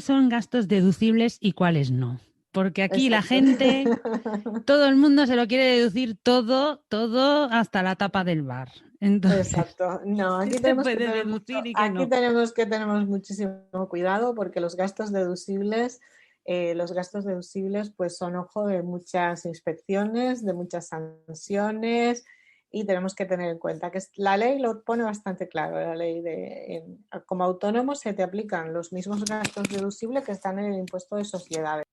son gastos deducibles y cuáles no. Porque aquí la Exacto. gente, todo el mundo se lo quiere deducir todo hasta la tapa del bar. Entonces, Exacto. No, ¿qué aquí se tenemos que puede tener mucho, deducir y qué aquí no? tenemos que tener muchísimo cuidado porque los gastos deducibles, pues son ojo de muchas inspecciones, de muchas sanciones y tenemos que tener en cuenta que la ley lo pone bastante claro. La ley como autónomo se te aplican los mismos gastos deducibles que están en el impuesto de sociedades.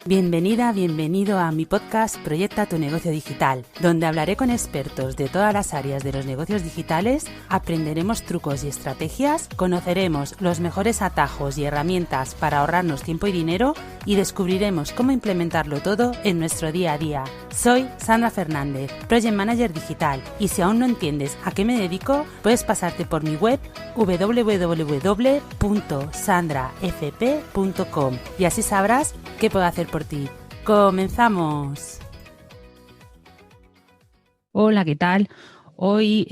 Bienvenida, bienvenido a mi podcast Proyecta tu negocio digital, donde hablaré con expertos de todas las áreas de los negocios digitales, aprenderemos trucos y estrategias, conoceremos los mejores atajos y herramientas para ahorrarnos tiempo y dinero y descubriremos cómo implementarlo todo en nuestro día a día. Soy Sandra Fernández, Project Manager Digital, y si aún no entiendes a qué me dedico, puedes pasarte por mi web www.sandrafp.com y así sabrás qué puedo hacer por ti. ¡Comenzamos! Hola, ¿qué tal? Hoy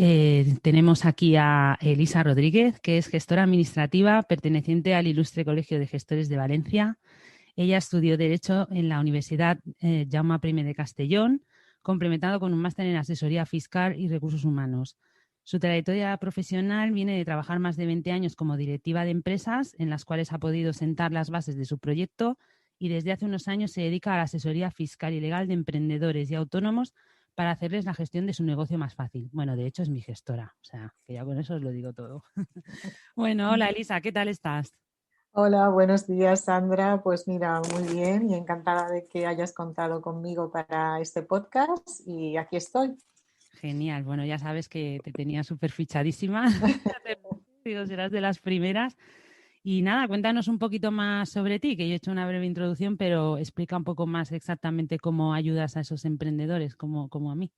tenemos aquí a Elisa Rodríguez, que es gestora administrativa perteneciente al Ilustre Colegio de Gestores de Valencia. Ella estudió Derecho en la Universidad Jaume I de Castellón, complementado con un máster en Asesoría Fiscal y Recursos Humanos. Su trayectoria profesional viene de trabajar más de 20 años como directiva de empresas, en las cuales ha podido sentar las bases de su proyecto, y desde hace unos años se dedica a la asesoría fiscal y legal de emprendedores y autónomos para hacerles la gestión de su negocio más fácil. Bueno, de hecho es mi gestora, o sea, que ya con eso os lo digo todo. Bueno, hola Elisa, ¿qué tal estás? Hola, buenos días, Sandra. Pues mira, muy bien y encantada de que hayas contado conmigo para este podcast y aquí estoy. Genial, bueno, ya sabes que te tenía súper fichadísima. Digo, serás de las primeras. Y nada, cuéntanos un poquito más sobre ti, que yo he hecho una breve introducción, pero explica un poco más exactamente cómo ayudas a esos emprendedores, como a mí.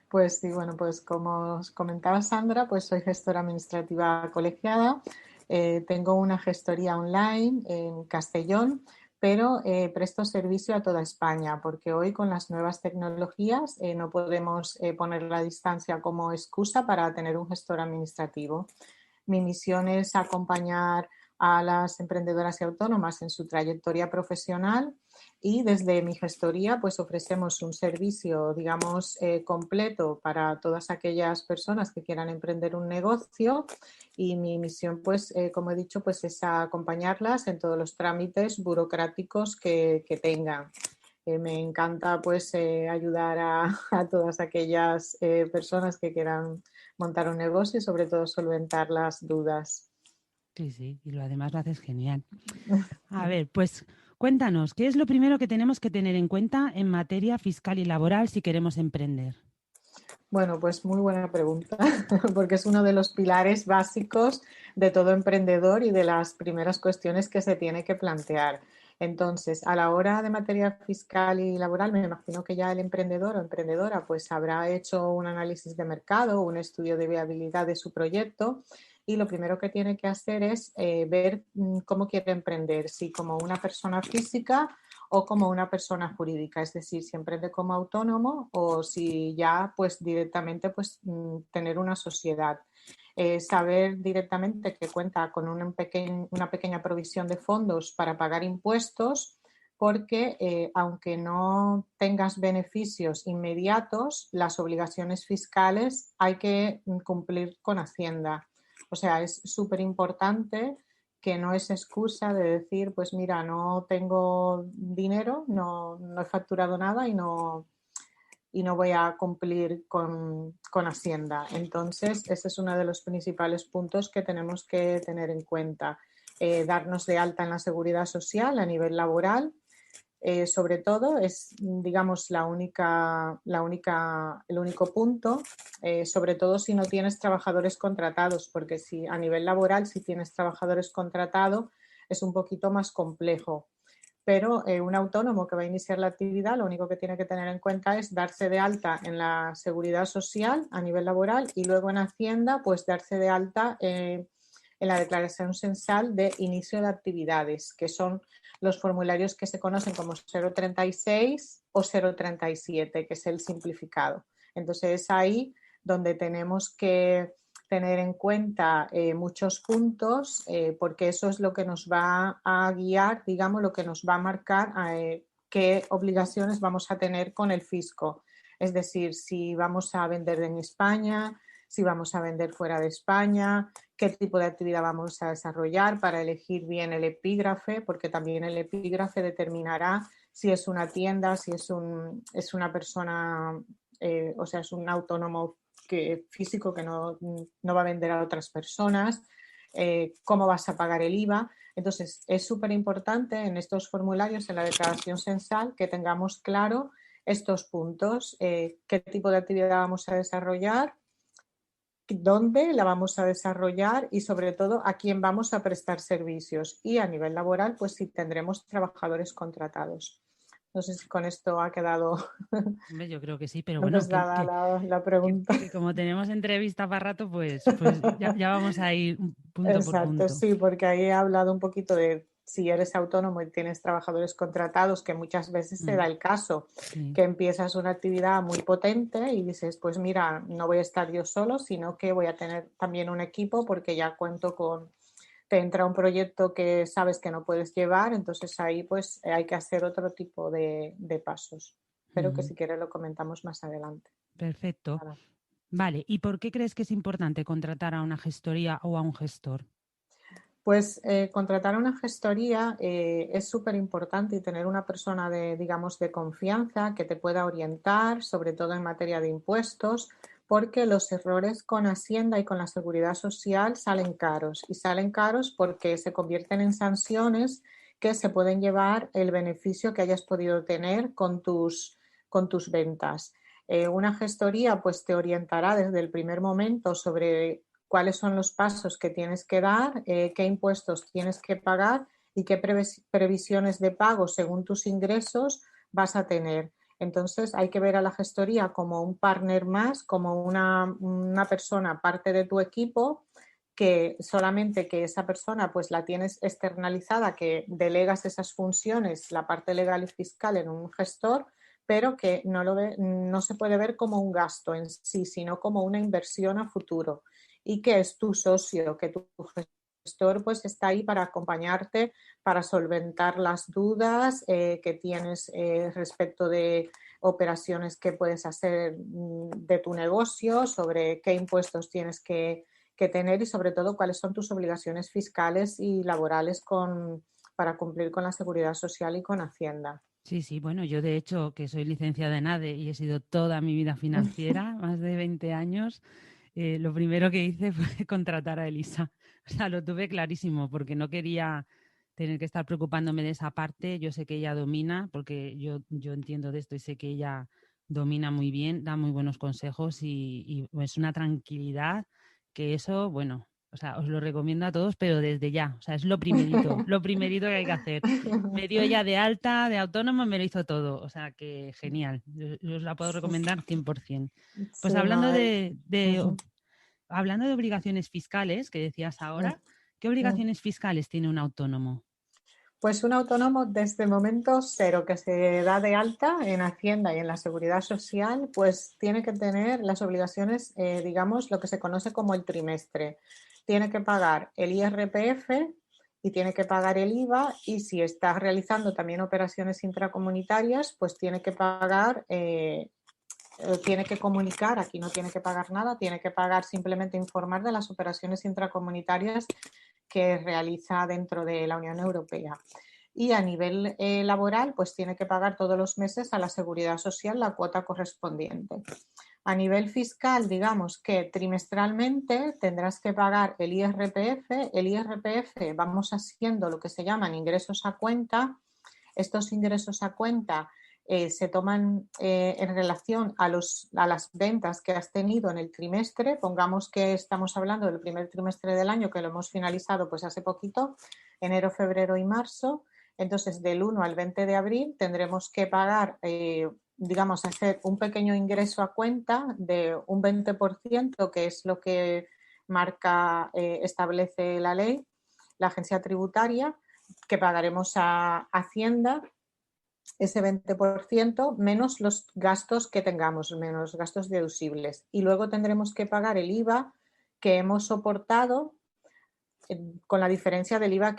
Pues sí, bueno, pues como os comentaba Sandra, pues soy gestora administrativa colegiada. Tengo una gestoría online en Castellón, pero presto servicio a toda España, porque hoy con las nuevas tecnologías no podemos poner la distancia como excusa para tener un gestor administrativo. Mi misión es acompañar a las emprendedoras y autónomas en su trayectoria profesional y desde mi gestoría pues ofrecemos un servicio, digamos, completo para todas aquellas personas que quieran emprender un negocio y mi misión pues, como he dicho, pues es acompañarlas en todos los trámites burocráticos que tengan. Me encanta pues ayudar a todas aquellas personas que quieran montar un negocio y sobre todo solventar las dudas. Sí, sí, y lo además lo haces genial. A ver, pues cuéntanos, ¿qué es lo primero que tenemos que tener en cuenta en materia fiscal y laboral si queremos emprender? Bueno, pues muy buena pregunta, porque es uno de los pilares básicos de todo emprendedor y de las primeras cuestiones que se tiene que plantear. Entonces, a la hora de materia fiscal y laboral, me imagino que ya el emprendedor o emprendedora pues habrá hecho un análisis de mercado, un estudio de viabilidad de su proyecto y lo primero que tiene que hacer es ver cómo quiere emprender, si como una persona física o como una persona jurídica, es decir, si emprende como autónomo o si ya pues directamente pues tener una sociedad. Saber directamente que cuenta con una pequeña provisión de fondos para pagar impuestos, porque aunque no tengas beneficios inmediatos, las obligaciones fiscales hay que cumplir con Hacienda. O sea, es súper importante que no es excusa de decir, pues mira, no tengo dinero, no he facturado nada y no voy a cumplir con Hacienda. Entonces, ese es uno de los principales puntos que tenemos que tener en cuenta. Darnos de alta en la seguridad social a nivel laboral, sobre todo es, digamos, el único punto, sobre todo si no tienes trabajadores contratados, porque si a nivel laboral, si tienes trabajadores contratados, es un poquito más complejo. Pero un autónomo que va a iniciar la actividad, lo único que tiene que tener en cuenta es darse de alta en la seguridad social a nivel laboral y luego en Hacienda, pues darse de alta en la declaración censal de inicio de actividades, que son los formularios que se conocen como 036 o 037, que es el simplificado. Entonces es ahí donde tenemos que tener en cuenta muchos puntos porque eso es lo que nos va a guiar, digamos, lo que nos va a marcar qué obligaciones vamos a tener con el fisco. Es decir, si vamos a vender en España, si vamos a vender fuera de España, qué tipo de actividad vamos a desarrollar para elegir bien el epígrafe, porque también el epígrafe determinará si es una tienda, si es una persona, o sea, es un autónomo físico que no va a vender a otras personas, cómo vas a pagar el IVA. Entonces, es súper importante en estos formularios, en la declaración censal, que tengamos claro estos puntos, qué tipo de actividad vamos a desarrollar, dónde la vamos a desarrollar y sobre todo a quién vamos a prestar servicios. Y a nivel laboral, pues si tendremos trabajadores contratados. No sé si con esto ha quedado Yo creo que sí, pero bueno, la pregunta. que como tenemos entrevista para rato, pues ya vamos a ir punto por punto. Exacto, sí, porque ahí he hablado un poquito de si eres autónomo y tienes trabajadores contratados, que muchas veces se da el caso, que empiezas una actividad muy potente y dices, pues mira, no voy a estar yo solo, sino que voy a tener también un equipo porque ya cuento con, te entra un proyecto que sabes que no puedes llevar, entonces ahí pues hay que hacer otro tipo de pasos. Pero que si quieres lo comentamos más adelante. Perfecto. Vale, ¿y por qué crees que es importante contratar a una gestoría o a un gestor? Pues contratar a una gestoría es súper importante y tener una persona digamos, de confianza que te pueda orientar, sobre todo en materia de impuestos, porque los errores con Hacienda y con la Seguridad Social salen caros y salen caros porque se convierten en sanciones que se pueden llevar el beneficio que hayas podido tener con tus ventas. Una gestoría pues te orientará desde el primer momento sobre cuáles son los pasos que tienes que dar, qué impuestos tienes que pagar y qué previsiones de pago según tus ingresos vas a tener. Entonces hay que ver a la gestoría como un partner más, como una persona parte de tu equipo, que solamente que esa persona pues la tienes externalizada, que delegas esas funciones, la parte legal y fiscal en un gestor, pero que no se puede ver como un gasto en sí, sino como una inversión a futuro. Y que es tu socio, que tu gestor pues está ahí para acompañarte, para solventar las dudas que tienes respecto de operaciones que puedes hacer de tu negocio, sobre qué impuestos tienes que tener y sobre todo cuáles son tus obligaciones fiscales y laborales para cumplir con la Seguridad Social y con Hacienda. Sí, bueno, yo de hecho que soy licenciada en ADE y he sido toda mi vida financiera, más de 20 años, lo primero que hice fue contratar a Elisa. O sea, lo tuve clarísimo porque no quería tener que estar preocupándome de esa parte. Yo sé que ella domina, porque yo entiendo de esto y sé que ella domina muy bien, da muy buenos consejos y es una tranquilidad que eso, bueno, o sea, os lo recomiendo a todos, pero desde ya. O sea, es lo primerito que hay que hacer. Me dio ella de alta, de autónomo, me lo hizo todo. O sea, que genial. Yo os la puedo recomendar 100%. Pues Sí, hablando no, hablando de obligaciones fiscales, que decías ahora, ¿qué obligaciones fiscales tiene un autónomo? Pues un autónomo desde el momento cero que se da de alta en Hacienda y en la Seguridad Social, pues tiene que tener las obligaciones, digamos, lo que se conoce como el trimestre. Tiene que pagar el IRPF y tiene que pagar el IVA y si está realizando también operaciones intracomunitarias, pues tiene que pagar, tiene que comunicar, aquí no tiene que pagar nada, tiene que pagar simplemente informar de las operaciones intracomunitarias que realiza dentro de la Unión Europea. Y a nivel laboral, pues tiene que pagar todos los meses a la Seguridad Social la cuota correspondiente. A nivel fiscal, digamos que trimestralmente tendrás que pagar el IRPF. El IRPF vamos haciendo lo que se llaman ingresos a cuenta. Estos ingresos a cuenta se toman en relación a las ventas que has tenido en el trimestre. Pongamos que estamos hablando del primer trimestre del año, que lo hemos finalizado pues hace poquito, enero, febrero y marzo. Entonces, del 1 al 20 de abril tendremos que pagar, digamos, hacer un pequeño ingreso a cuenta de un 20%, que es lo que establece la ley, la agencia tributaria, que pagaremos a Hacienda, ese 20% menos los gastos que tengamos, menos gastos deducibles. Y luego tendremos que pagar el IVA, que hemos soportado con la diferencia del IVA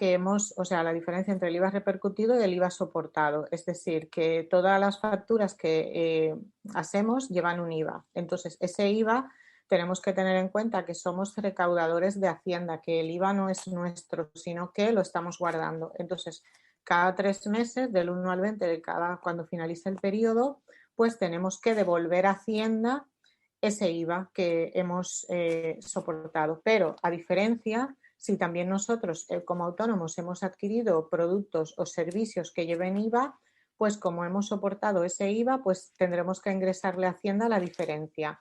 la diferencia entre el IVA repercutido y el IVA soportado. Es decir, que todas las facturas que hacemos llevan un IVA. Entonces, ese IVA tenemos que tener en cuenta que somos recaudadores de Hacienda, que el IVA no es nuestro, sino que lo estamos guardando. Entonces, cada 3 meses, del 1 al 20 cuando finalice el periodo, pues tenemos que devolver a Hacienda ese IVA que hemos soportado. Pero, a diferencia, si también nosotros como autónomos hemos adquirido productos o servicios que lleven IVA, pues como hemos soportado ese IVA, pues tendremos que ingresarle a Hacienda la diferencia.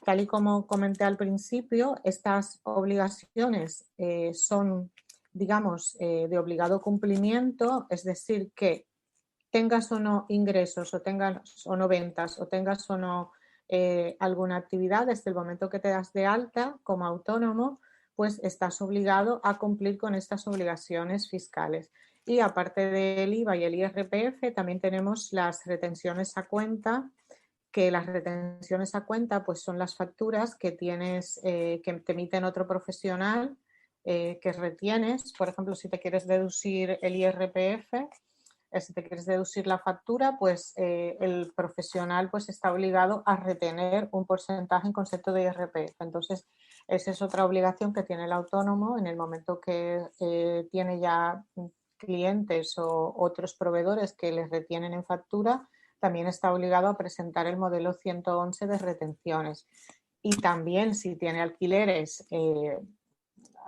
Tal y como comenté al principio, estas obligaciones son, digamos, de obligado cumplimiento, es decir, que tengas o no ingresos o tengas o no ventas o tengas o no alguna actividad, desde el momento que te das de alta como autónomo, pues estás obligado a cumplir con estas obligaciones fiscales. Y aparte del IVA y el IRPF, también tenemos las retenciones a cuenta, que las retenciones a cuenta pues son las facturas que tienes, que te emiten otro profesional, que retienes. Por ejemplo, si te quieres deducir el IRPF, si te quieres deducir la factura, pues el profesional pues está obligado a retener un porcentaje en concepto de IRPF. Entonces, esa es otra obligación que tiene el autónomo en el momento que tiene ya clientes o otros proveedores que les retienen en factura, también está obligado a presentar el modelo 111 de retenciones. Y también si tiene alquileres,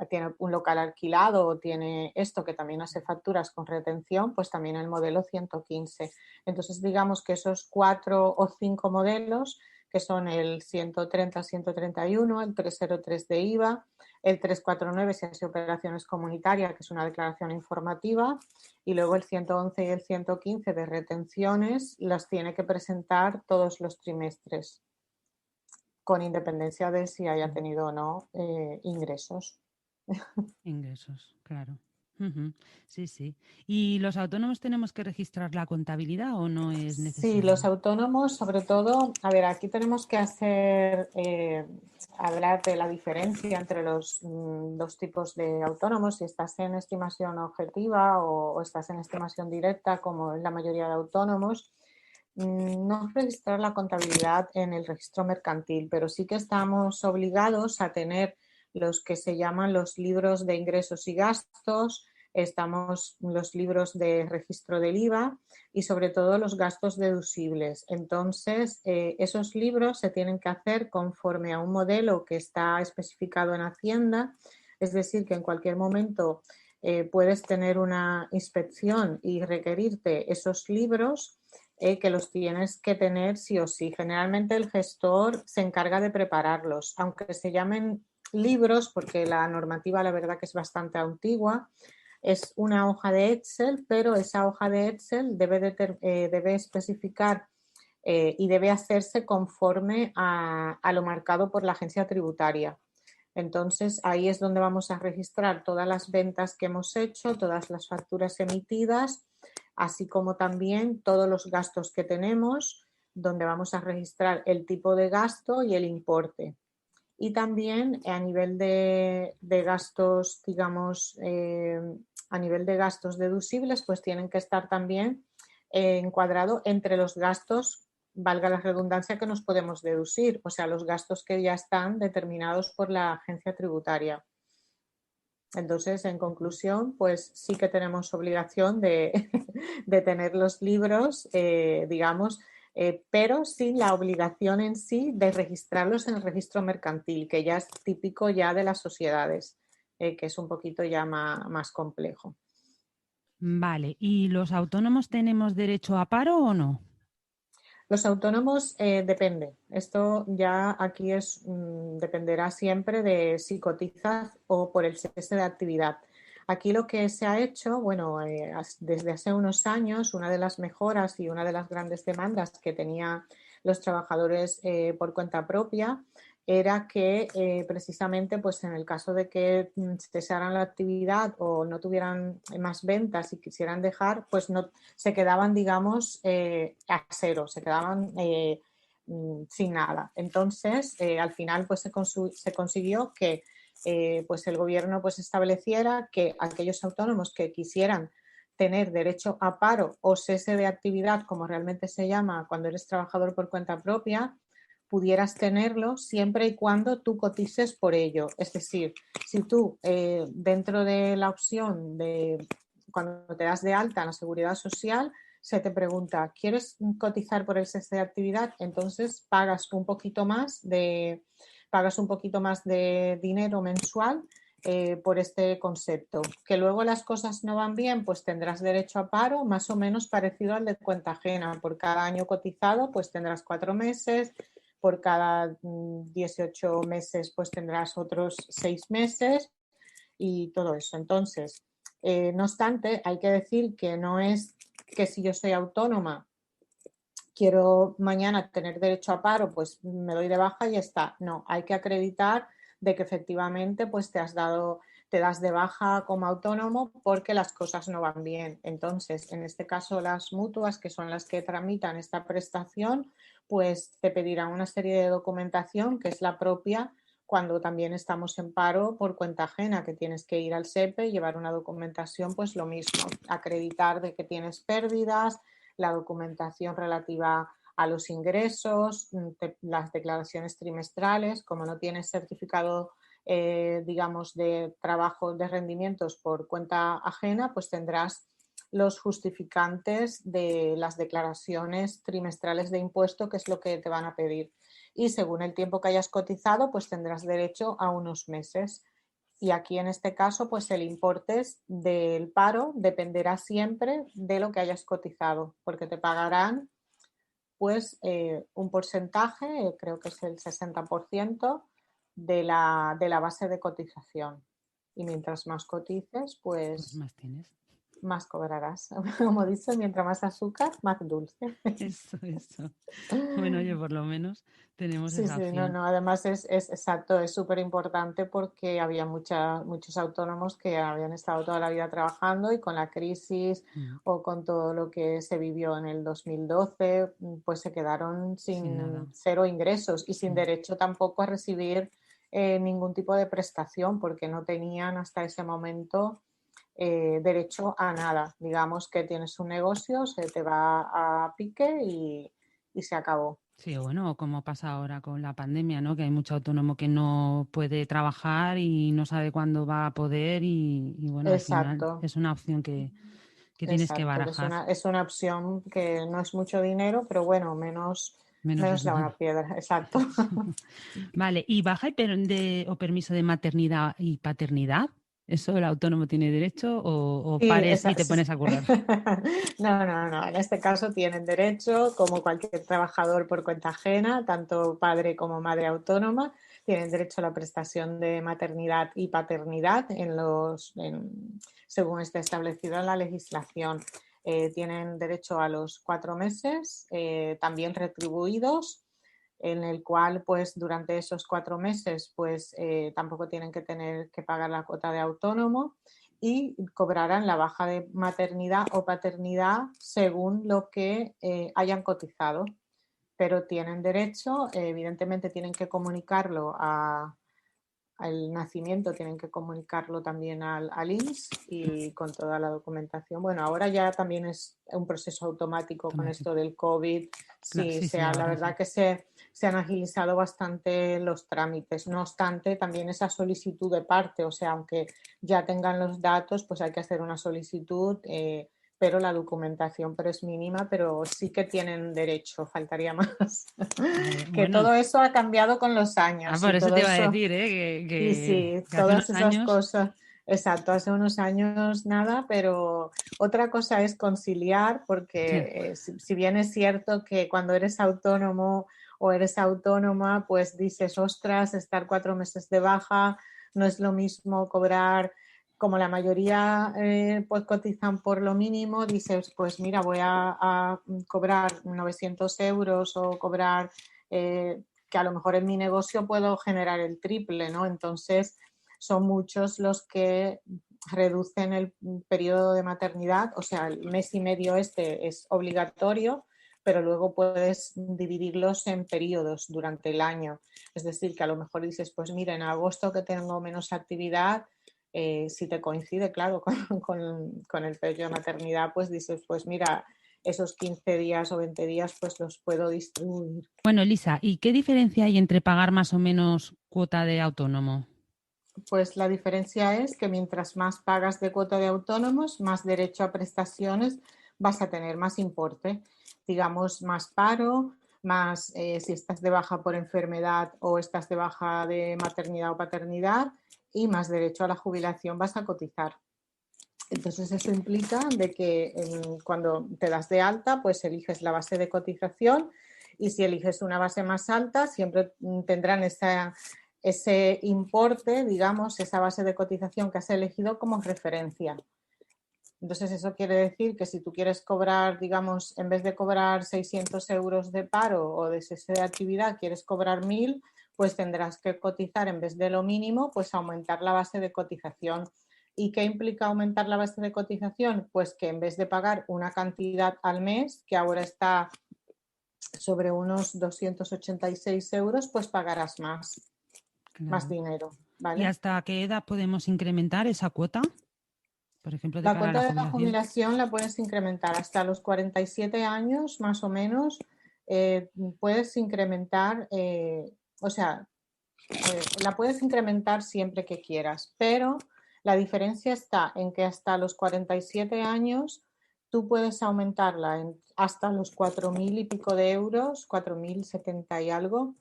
tiene un local alquilado o tiene esto que también hace facturas con retención, pues también el modelo 115. Entonces, digamos que esos 4 o 5 modelos, que son el 130, 131, el 303 de IVA, el 349 si hace operaciones comunitarias, que es una declaración informativa, y luego el 111 y el 115 de retenciones las tiene que presentar todos los trimestres, con independencia de si haya tenido o no ingresos. Ingresos, claro. Sí, sí. ¿Y los autónomos tenemos que registrar la contabilidad o no es necesario? Sí, los autónomos, sobre todo, a ver, aquí tenemos que hablar de la diferencia entre los dos tipos de autónomos, si estás en estimación objetiva o estás en estimación directa, como en la mayoría de autónomos. No registrar la contabilidad en el registro mercantil, pero sí que estamos obligados a tener los que se llaman los libros de ingresos y gastos, estamos los libros de registro del IVA y sobre todo los gastos deducibles. Entonces, esos libros se tienen que hacer conforme a un modelo que está especificado en Hacienda, es decir, que en cualquier momento puedes tener una inspección y requerirte esos libros, que los tienes que tener sí o sí. Generalmente el gestor se encarga de prepararlos, aunque se llamen libros, porque la normativa la verdad que es bastante antigua. Es una hoja de Excel, pero esa hoja de Excel debe especificar y debe hacerse conforme a lo marcado por la agencia tributaria. Entonces, ahí es donde vamos a registrar todas las ventas que hemos hecho, todas las facturas emitidas, así como también todos los gastos que tenemos, donde vamos a registrar el tipo de gasto y el importe. Y también a nivel de gastos, digamos, a nivel de gastos deducibles, pues tienen que estar también encuadrados entre los gastos, valga la redundancia, que nos podemos deducir, o sea, los gastos que ya están determinados por la agencia tributaria. Entonces, en conclusión, pues sí que tenemos obligación de tener los libros, digamos, pero sin la obligación en sí de registrarlos en el registro mercantil, que ya es típico ya de las sociedades, que es un poquito ya más complejo. Vale, ¿y los autónomos tenemos derecho a paro o no? Los autónomos depende. Esto ya aquí dependerá siempre de si cotizas o por el cese de actividad. Aquí lo que se ha hecho, bueno, desde hace unos años, una de las mejoras y una de las grandes demandas que tenían los trabajadores por cuenta propia era que precisamente pues en el caso de que cesaran la actividad o no tuvieran más ventas y quisieran dejar, pues no se quedaban, digamos, a cero, se quedaban sin nada. Entonces, al final pues se consiguió que pues el gobierno pues estableciera que aquellos autónomos que quisieran tener derecho a paro o cese de actividad, como realmente se llama cuando eres trabajador por cuenta propia, pudieras tenerlo siempre y cuando tú cotices por ello. Es decir, si tú dentro de la opción de cuando te das de alta en la Seguridad Social, se te pregunta, ¿quieres cotizar por el cese de actividad? Entonces pagas un poquito más de dinero mensual por este concepto. Que luego las cosas no van bien, pues tendrás derecho a paro más o menos parecido al de cuenta ajena. Por cada año cotizado, pues tendrás 4 meses, por cada 18 meses, pues tendrás otros 6 meses y todo eso. Entonces, no obstante, hay que decir que no es que si yo soy autónoma, quiero mañana tener derecho a paro, pues me doy de baja y ya está. No, hay que acreditar de que efectivamente pues te das de baja como autónomo porque las cosas no van bien. Entonces, en este caso, las mutuas, que son las que tramitan esta prestación, pues te pedirán una serie de documentación que es la propia cuando también estamos en paro por cuenta ajena, que tienes que ir al SEPE y llevar una documentación, pues lo mismo, acreditar de que tienes pérdidas, la documentación relativa a los ingresos, las declaraciones trimestrales, como no tienes certificado, digamos, de trabajo de rendimientos por cuenta ajena, pues tendrás los justificantes de las declaraciones trimestrales de impuesto, que es lo que te van a pedir. Y según el tiempo que hayas cotizado, pues tendrás derecho a unos meses. Y aquí en este caso, pues el importe del paro dependerá siempre de lo que hayas cotizado, porque te pagarán pues un porcentaje, creo que es el 60% de la base de cotización. Y mientras más cotices, Pues más tienes. más cobrarás. Como dice, mientras más azúcar, más dulce. Eso. Bueno, oye, por lo menos tenemos Sí, esa sí, opción. no, además es exacto, es súper importante porque había muchos autónomos que habían estado toda la vida trabajando y con la crisis o con todo lo que se vivió en el 2012, pues se quedaron sin cero ingresos y sin derecho tampoco a recibir ningún tipo de prestación porque no tenían hasta ese momento derecho a nada. Digamos que tienes un negocio, se te va a pique y se acabó. Sí, bueno, como pasa ahora con la pandemia, ¿no? Que hay mucho autónomo que no puede trabajar y no sabe cuándo va a poder y bueno, al final Exacto. es una opción que tienes que Exacto, que barajar. es una opción que no es mucho dinero, pero bueno, menos Menos da mal. una piedra, exacto. Vale, ¿y baja o permiso de maternidad y paternidad? ¿Eso el autónomo tiene derecho o Sí, pares y te pones a currar? No, en este caso tienen derecho, como cualquier trabajador por cuenta ajena, tanto padre como madre autónoma, tienen derecho a la prestación de maternidad y paternidad según esté establecido en la legislación. Tienen derecho a los 4 meses, también retribuidos, en el cual pues durante esos 4 meses pues tampoco tienen que tener que pagar la cuota de autónomo y cobrarán la baja de maternidad o paternidad según lo que hayan cotizado, pero tienen derecho, evidentemente tienen que comunicarlo al nacimiento, tienen que comunicarlo también al INS y con toda la documentación. Bueno, ahora ya también es un proceso automático con esto del COVID. Sí, Sí, la ahora verdad sí. que se han agilizado bastante los trámites. No obstante, también esa solicitud de parte, o sea, aunque ya tengan los datos, pues hay que hacer una solicitud, pero la documentación es mínima, pero sí que tienen derecho, faltaría más. Que Bueno, todo eso ha cambiado con los años por y eso todo te iba a eso. decir, Sí, sí, que hace todas unos esas años, cosas. Exacto, hace unos años nada, pero otra cosa es conciliar, sí, porque si bien es cierto que cuando eres autónomo o eres autónoma, pues dices, ostras, estar 4 meses de baja, no es lo mismo cobrar, como la mayoría pues cotizan por lo mínimo, dices, pues mira, voy a cobrar 900 euros o cobrar... que a lo mejor en mi negocio puedo generar el triple, ¿no? Entonces, son muchos los que reducen el periodo de maternidad, o sea, el mes y medio este es obligatorio, pero luego puedes dividirlos en periodos durante el año. Es decir, que a lo mejor dices, pues mira, en agosto que tengo menos actividad, si te coincide, claro, con el periodo de maternidad, pues dices, pues mira, esos 15 días o 20 días pues los puedo distribuir. Bueno, Elisa, ¿y qué diferencia hay entre pagar más o menos cuota de autónomo? Pues la diferencia es que mientras más pagas de cuota de autónomos, más derecho a prestaciones vas a tener, más importe. Digamos, más paro, más si estás de baja por enfermedad o estás de baja de maternidad o paternidad, y más derecho a la jubilación vas a cotizar. Entonces eso implica de que cuando te das de alta, pues eliges la base de cotización, y si eliges una base más alta, siempre tendrán ese importe, digamos, esa base de cotización que has elegido como referencia. Entonces eso quiere decir que si tú quieres cobrar, digamos, en vez de cobrar 600 euros de paro o de cese de actividad, quieres cobrar 1.000, pues tendrás que cotizar en vez de lo mínimo, pues aumentar la base de cotización. ¿Y qué implica aumentar la base de cotización? Pues que en vez de pagar una cantidad al mes, que ahora está sobre unos 286 euros, pues pagarás más, Claro. más dinero, ¿vale? ¿Y hasta qué edad podemos incrementar esa cuota? Por ejemplo, de La cara a cuota la de la jubilación. jubilación la puedes incrementar hasta los 47 años, más o menos. Puedes incrementar, o sea, la puedes incrementar siempre que quieras, pero la diferencia está en que hasta los 47 años tú puedes aumentarla hasta los 4.000 y pico de euros, 4.070 y algo,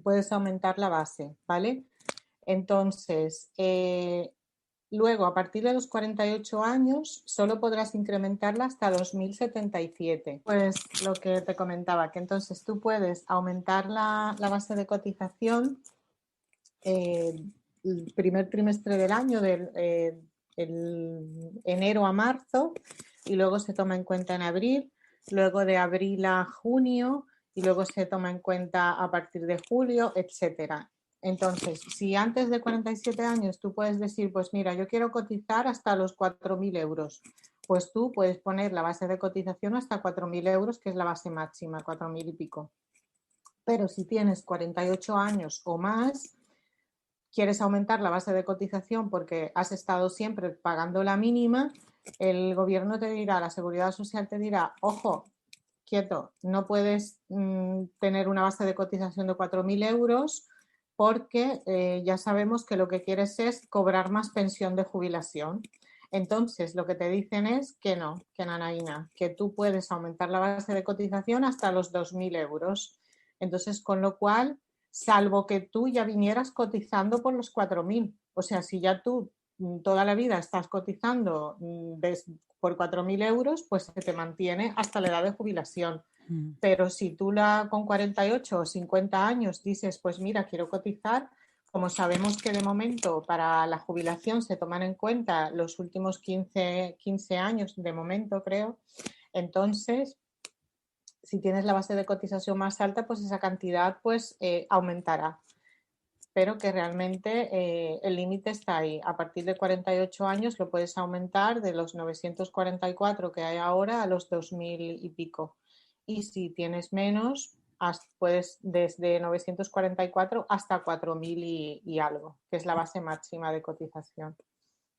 puedes aumentar la base, ¿vale? Entonces, luego, a partir de los 48 años, solo podrás incrementarla hasta los 1.077. Pues lo que te comentaba, que entonces tú puedes aumentar la base de cotización el primer trimestre del año, el enero a marzo, y luego se toma en cuenta en abril, luego de abril a junio, y luego se toma en cuenta a partir de julio, etcétera. Entonces, si antes de 47 años tú puedes decir, pues mira, yo quiero cotizar hasta los 4.000 euros, pues tú puedes poner la base de cotización hasta 4.000 euros, que es la base máxima, 4.000 y pico. Pero si tienes 48 años o más, quieres aumentar la base de cotización porque has estado siempre pagando la mínima, el gobierno te dirá, la seguridad social te dirá, ojo, quieto, no puedes tener una base de cotización de 4.000 euros porque ya sabemos que lo que quieres es cobrar más pensión de jubilación. Entonces, lo que te dicen es que no, que nanaína, que tú puedes aumentar la base de cotización hasta los 2.000 euros. Entonces, con lo cual, salvo que tú ya vinieras cotizando por los 4.000. O sea, si ya tú toda la vida estás cotizando por 4.000 euros, pues se te mantiene hasta la edad de jubilación. Pero si tú con 48 o 50 años dices, pues mira, quiero cotizar, como sabemos que de momento para la jubilación se toman en cuenta los últimos 15 años, de momento creo, entonces si tienes la base de cotización más alta, pues esa cantidad pues aumentará. Pero que realmente el límite está ahí. A partir de 48 años lo puedes aumentar de los 944 que hay ahora a los 2.000 y pico. Y si tienes menos, puedes desde 944 hasta 4.000 y algo, que es la base máxima de cotización.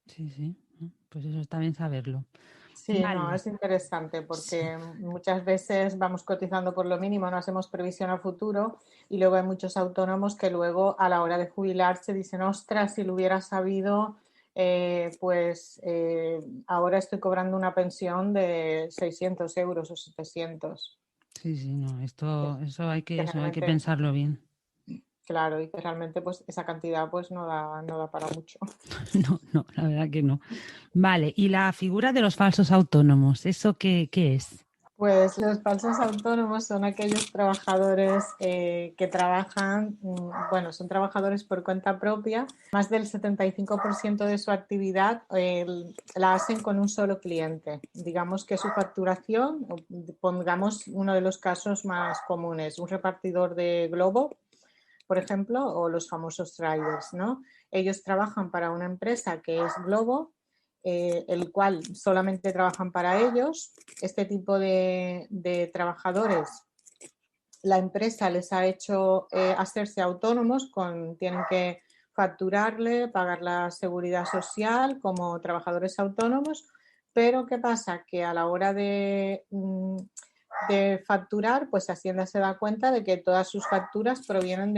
Sí, sí. Pues eso está bien saberlo. Sí, Vale. no, es interesante porque muchas veces vamos cotizando por lo mínimo, no hacemos previsión a futuro, y luego hay muchos autónomos que luego a la hora de jubilarse dicen, ostras, si lo hubiera sabido, ahora estoy cobrando una pensión de 600 euros o 700. Sí, sí, no, eso hay que realmente, pensarlo bien. claro, y que realmente pues esa cantidad pues no da para mucho. No, la verdad que no. Vale, y la figura de los falsos autónomos, ¿eso qué es? Pues los falsos autónomos son aquellos trabajadores que trabajan, bueno, son trabajadores por cuenta propia. Más del 75% de su actividad la hacen con un solo cliente. Digamos que su facturación, pongamos uno de los casos más comunes, un repartidor de Globo, por ejemplo, o los famosos riders, ¿no? Ellos trabajan para una empresa que es Globo el cual solamente trabajan para ellos. Este tipo de trabajadores, la empresa les ha hecho hacerse autónomos, tienen que facturarle, pagar la seguridad social como trabajadores autónomos, pero ¿qué pasa? Que a la hora de facturar, pues Hacienda se da cuenta de que todas sus facturas provienen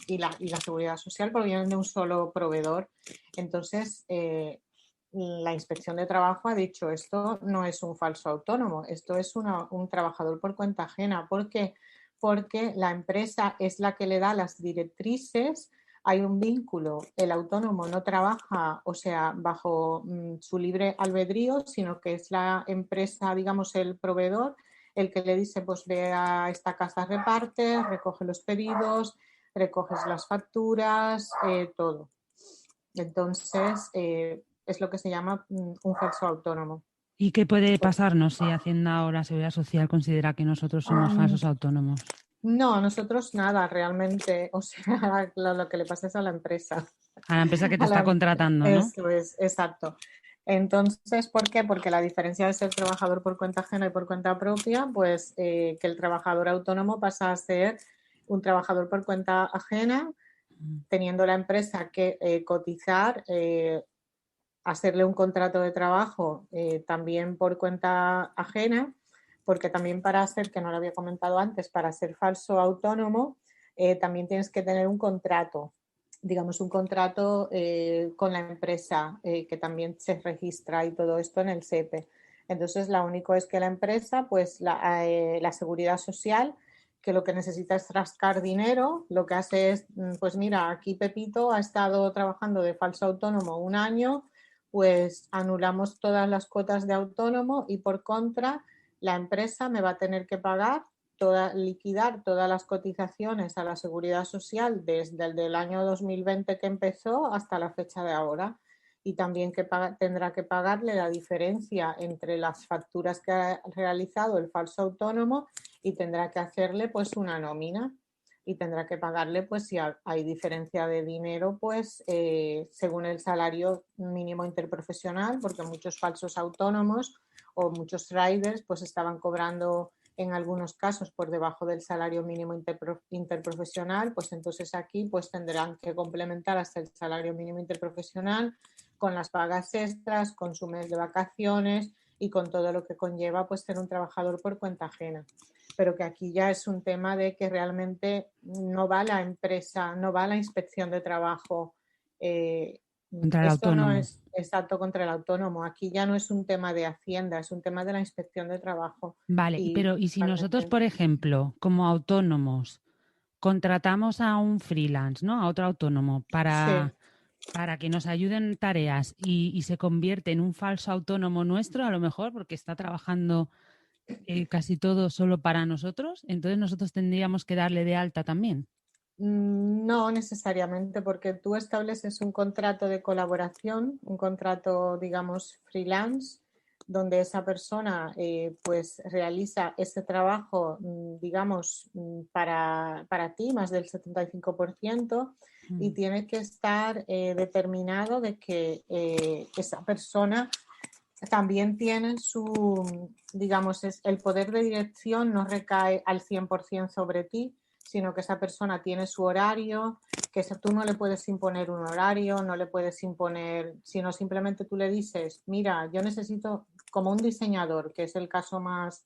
y la seguridad social provienen de un solo proveedor. Entonces, la Inspección de Trabajo ha dicho, esto no es un falso autónomo, esto es un trabajador por cuenta ajena. ¿Por qué? Porque la empresa es la que le da las directrices, hay un vínculo, el autónomo no trabaja, o sea, bajo su libre albedrío, sino que es la empresa, digamos, el proveedor, el que le dice, pues ve a esta casa, reparte, recoge los pedidos, recoges las facturas, todo. Entonces, es lo que se llama un falso autónomo. ¿Y qué puede pasarnos si Hacienda o la Seguridad Social considera que nosotros somos falsos autónomos? No, a nosotros nada, realmente. O sea, lo que le pasa es a la empresa. A la empresa que te está contratando, ¿no? Eso es, exacto. Entonces, ¿por qué? Porque la diferencia de ser trabajador por cuenta ajena y por cuenta propia, pues que el trabajador autónomo pasa a ser un trabajador por cuenta ajena, teniendo la empresa que cotizar, hacerle un contrato de trabajo también por cuenta ajena, porque también para ser, que no lo había comentado antes, para ser falso autónomo, también tienes que tener un contrato, digamos un contrato con la empresa, que también se registra y todo esto en el SEPE. Entonces, lo único es que la empresa, pues la seguridad social, que lo que necesita es rascar dinero, lo que hace es, pues mira, aquí Pepito ha estado trabajando de falso autónomo un año, pues anulamos todas las cuotas de autónomo y por contra la empresa me va a tener que pagar liquidar todas las cotizaciones a la seguridad social desde el año 2020 que empezó hasta la fecha de ahora, y también tendrá que pagarle la diferencia entre las facturas que ha realizado el falso autónomo y tendrá que hacerle pues una nómina y tendrá que pagarle, pues si hay diferencia de dinero, pues según el salario mínimo interprofesional, porque muchos falsos autónomos o muchos riders pues estaban cobrando en algunos casos por debajo del salario mínimo interprofesional, pues entonces aquí pues tendrán que complementar hasta el salario mínimo interprofesional con las pagas extras, con su mes de vacaciones y con todo lo que conlleva pues ser un trabajador por cuenta ajena. Pero que aquí ya es un tema de que realmente no va la empresa, no va la inspección de trabajo. Contra el Esto no autónomo. es exacto contra el autónomo. Aquí ya no es un tema de Hacienda, es un tema de la inspección de trabajo. Vale, pero ¿y si nosotros, por ejemplo, como autónomos, contratamos a un freelance, ¿no? A otro autónomo para que nos ayuden en tareas y se convierte en un falso autónomo nuestro, a lo mejor, porque está trabajando casi todo solo para nosotros, entonces nosotros tendríamos que darle de alta también. No necesariamente, porque tú estableces un contrato de colaboración, un contrato, digamos, freelance, donde esa persona pues realiza ese trabajo, digamos, para ti, más del 75%, y tiene que estar determinado de que esa persona también tiene digamos, el poder de dirección no recae al 100% sobre ti, sino que esa persona tiene su horario, que tú no le puedes imponer un horario, no le puedes imponer, sino simplemente tú le dices, mira, yo necesito, como un diseñador, que es el caso más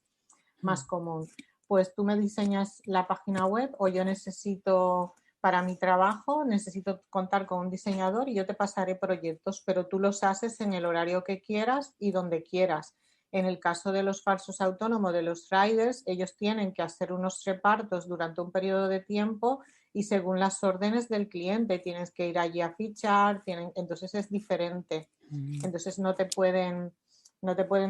común, pues tú me diseñas la página web, o yo necesito, para mi trabajo, necesito contar con un diseñador y yo te pasaré proyectos, pero tú los haces en el horario que quieras y donde quieras. En el caso de los falsos autónomos, de los riders, ellos tienen que hacer unos repartos durante un periodo de tiempo y según las órdenes del cliente tienes que ir allí a fichar, entonces es diferente. Entonces no te pueden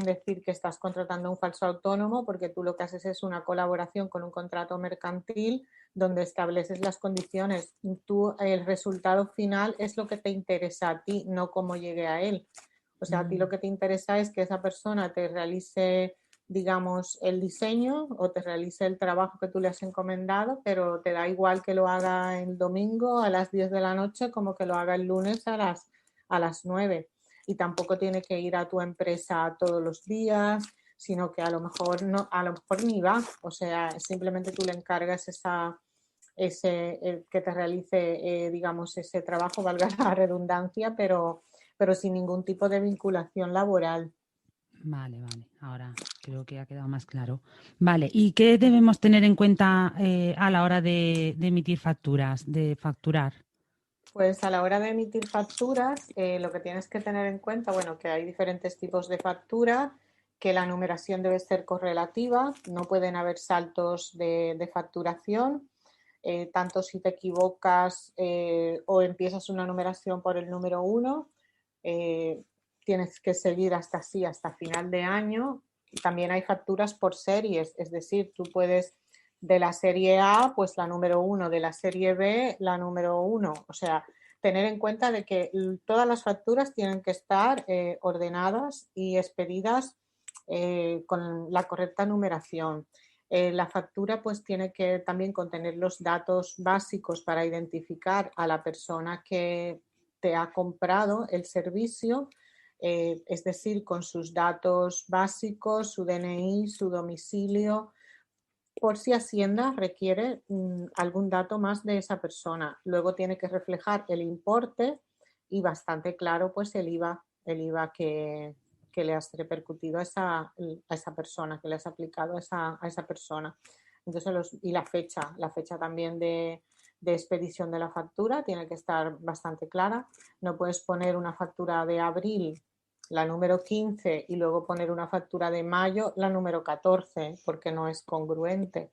decir que estás contratando a un falso autónomo, porque tú lo que haces es una colaboración con un contrato mercantil donde estableces las condiciones. Tú, el resultado final es lo que te interesa a ti, no cómo llegue a él. O sea, a ti lo que te interesa es que esa persona te realice, digamos, el diseño o te realice el trabajo que tú le has encomendado, pero te da igual que lo haga el domingo a las 10 de la noche como que lo haga el lunes a las 9. y tampoco tiene que ir a tu empresa todos los días, sino que a lo mejor no, a lo mejor ni va, o sea, simplemente tú le encargas que te realice, digamos, ese trabajo, valga la redundancia, pero sin ningún tipo de vinculación laboral. Vale, ahora creo que ha quedado más claro. Vale, ¿y qué debemos tener en cuenta a la hora de emitir facturas, de facturar? Pues a la hora de emitir facturas, lo que tienes que tener en cuenta, bueno, que hay diferentes tipos de factura, que la numeración debe ser correlativa, no pueden haber saltos de facturación, tanto si te equivocas o empiezas una numeración por el número 1, tienes que seguir hasta final de año. También hay facturas por series, es decir, tú puedes de la serie A, pues la número 1, de la serie B, la número 1. O sea, tener en cuenta de que todas las facturas tienen que estar ordenadas y expedidas con la correcta numeración. La factura pues tiene que también contener los datos básicos para identificar a la persona que te ha comprado el servicio, es decir, con sus datos básicos, su DNI, su domicilio, por si Hacienda requiere algún dato más de esa persona. Luego tiene que reflejar el importe y bastante claro pues el IVA que le has repercutido a esa persona, que le has aplicado a esa persona. Entonces, y la fecha también de expedición de la factura tiene que estar bastante clara. No puedes poner una factura de abril, la número 15, y luego poner una factura de mayo, la número 14, porque no es congruente.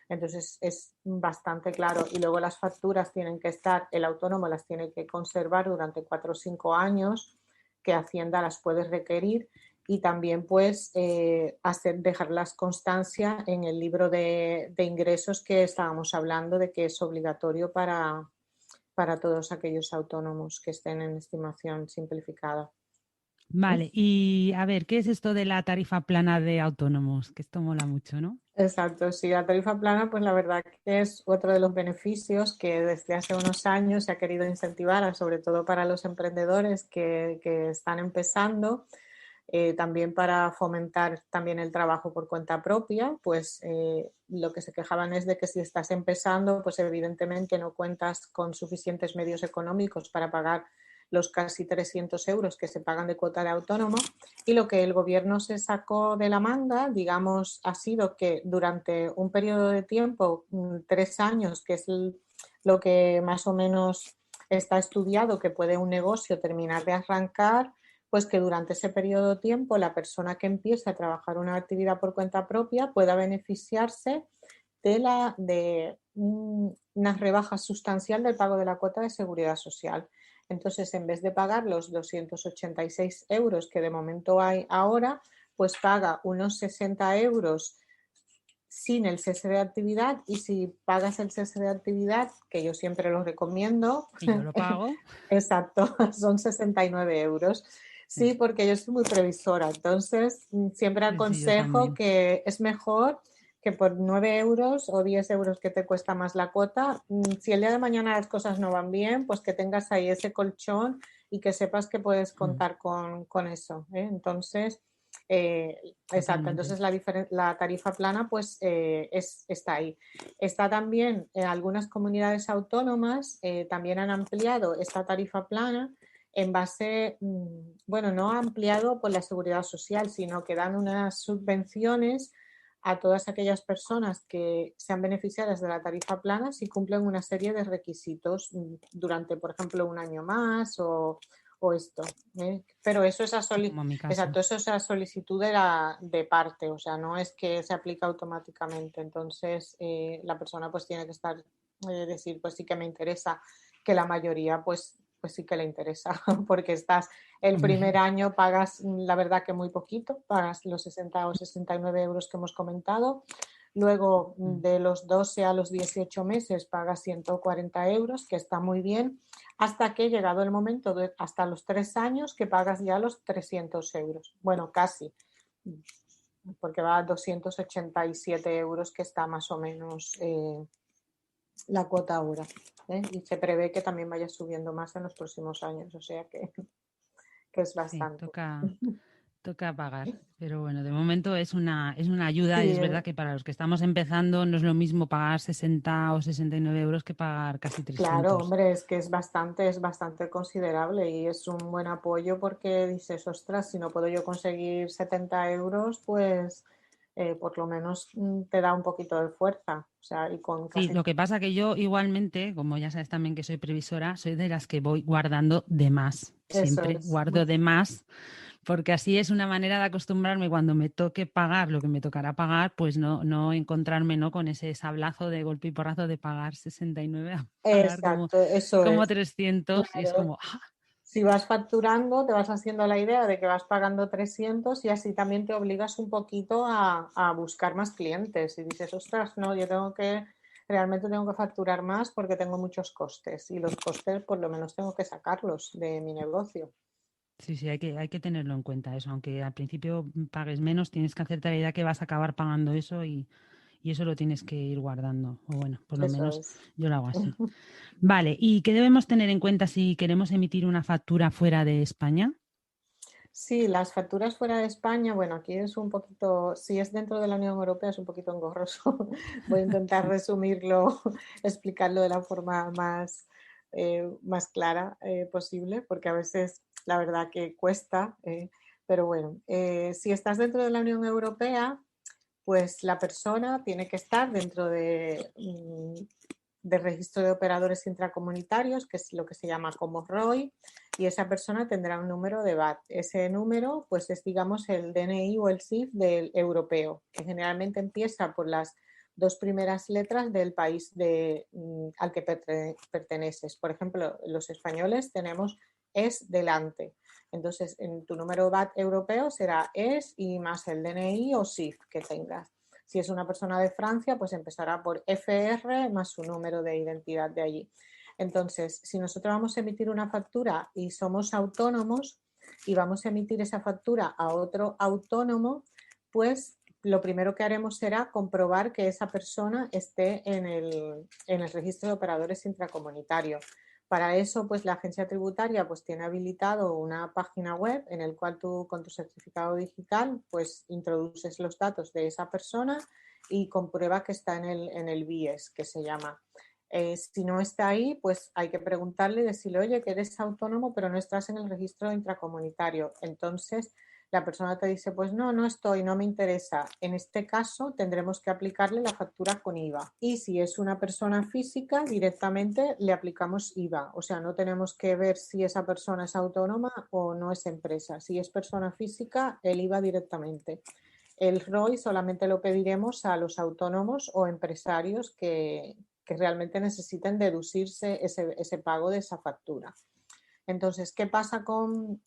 Entonces es bastante claro. Y luego las facturas tienen que estar, el autónomo las tiene que conservar durante 4 o 5 años, que Hacienda las puede requerir, y también pues dejarlas constancia en el libro de ingresos que estábamos hablando de que es obligatorio para todos aquellos autónomos que estén en estimación simplificada. Vale, y a ver, ¿qué es esto de la tarifa plana de autónomos? Que esto mola mucho, ¿no? Exacto, sí, la tarifa plana, pues la verdad que es otro de los beneficios que desde hace unos años se ha querido incentivar, sobre todo para los emprendedores que están empezando, también para fomentar también el trabajo por cuenta propia, pues lo que se quejaban es de que si estás empezando, pues evidentemente no cuentas con suficientes medios económicos para pagar los casi 300 euros que se pagan de cuota de autónomo, y lo que el gobierno se sacó de la manga, digamos, ha sido que durante un periodo de tiempo, 3 años, que es lo que más o menos está estudiado que puede un negocio terminar de arrancar, pues que durante ese periodo de tiempo la persona que empiece a trabajar una actividad por cuenta propia pueda beneficiarse de una rebaja sustancial del pago de la cuota de seguridad social. Entonces, en vez de pagar los 286 euros que de momento hay ahora, pues paga unos 60 euros sin el cese de actividad, y si pagas el cese de actividad, que yo siempre lo recomiendo. Y yo lo pago. Exacto, son 69 euros. Sí, porque yo soy muy previsora, entonces siempre aconsejo que es mejor que por 9 euros o 10 euros que te cuesta más la cuota, si el día de mañana las cosas no van bien, pues que tengas ahí ese colchón y que sepas que puedes contar con eso, ¿eh? Entonces, exacto, entonces la tarifa plana pues está ahí. Está también en algunas comunidades autónomas, también han ampliado esta tarifa plana en base, bueno, no ha ampliado por la seguridad social, sino que dan unas subvenciones a todas aquellas personas que sean beneficiarias de la tarifa plana si cumplen una serie de requisitos durante, por ejemplo, un año más o esto. Pero eso es exacto, eso es a solicitud de parte, o sea, no es que se aplica automáticamente. Entonces, la persona pues tiene que estar, decir, pues sí que me interesa, que la mayoría pues sí que le interesa, porque estás el primer año, pagas la verdad que muy poquito, pagas los 60 o 69 euros que hemos comentado. Luego, de los 12 a los 18 meses, pagas 140 euros, que está muy bien, hasta que llegado el momento, hasta los 3 años, que pagas ya los 300 euros. Bueno, casi, porque va a 287 euros, que está más o menos la cuota ahora. Y se prevé que también vaya subiendo más en los próximos años, o sea que que es Sí, bastante. toca pagar. Pero bueno, de momento es una ayuda. Sí, Es verdad que para los que estamos empezando no es lo mismo pagar 60 o 69 euros que pagar casi claro, 300. hombre, es que es bastante considerable y es un buen apoyo porque dices, ostras, si no puedo yo conseguir 70 euros, pues por lo menos te da un poquito de fuerza. O sea, y con Sí, casi lo que pasa que yo igualmente, como ya sabes también que soy previsora, soy de las que voy guardando de más. eso Siempre es. guardo de más, porque así es una manera de acostumbrarme cuando me toque pagar lo que me tocará pagar, pues no encontrarme, ¿no?, con ese sablazo de golpe y porrazo de pagar 69 a pagar Exacto, eso como es. 300 y es Claro. como, ¡ah! Si vas facturando, te vas haciendo la idea de que vas pagando 300 y así también te obligas un poquito a buscar más clientes. Y dices, ostras, no, realmente tengo que facturar más porque tengo muchos costes y los costes por lo menos tengo que sacarlos de mi negocio. Sí, sí, hay que tenerlo en cuenta eso. Aunque al principio pagues menos, tienes que hacerte la idea que vas a acabar pagando eso y eso lo tienes que ir guardando. O bueno, por lo Eso menos es. yo lo hago así. Vale, ¿y qué debemos tener en cuenta si queremos emitir una factura fuera de España? Sí, las facturas fuera de España, bueno, aquí es un poquito, si es dentro de la Unión Europea es un poquito engorroso. Voy a intentar Sí. resumirlo, explicarlo de la forma más clara posible, porque a veces la verdad que cuesta, pero bueno, si estás dentro de la Unión Europea, pues la persona tiene que estar dentro del registro de operadores intracomunitarios, que es lo que se llama como ROI, y esa persona tendrá un número de VAT. Ese número, pues es, digamos, el DNI o el CIF del europeo, que generalmente empieza por las dos primeras letras del país al que perteneces. Por ejemplo, los españoles tenemos ES delante. Entonces, en tu número VAT europeo será ES y más el DNI o CIF que tengas. Si es una persona de Francia, pues empezará por FR más su número de identidad de allí. Entonces, si nosotros vamos a emitir una factura y somos autónomos y vamos a emitir esa factura a otro autónomo, pues lo primero que haremos será comprobar que esa persona esté en el registro de operadores intracomunitarios. Para eso, pues la agencia tributaria pues tiene habilitado una página web en el cual tú con tu certificado digital pues introduces los datos de esa persona y comprueba que está en el BIES, que se llama. Si no está ahí, pues hay que preguntarle y decirle, oye, que eres autónomo, pero no estás en el registro intracomunitario. Entonces, la persona te dice, pues no estoy, no me interesa. En este caso, tendremos que aplicarle la factura con IVA. Y si es una persona física, directamente le aplicamos IVA. O sea, no tenemos que ver si esa persona es autónoma o no es empresa. Si es persona física, el IVA directamente. El ROI solamente lo pediremos a los autónomos o empresarios que realmente necesiten deducirse ese pago de esa factura. Entonces, ¿qué pasa con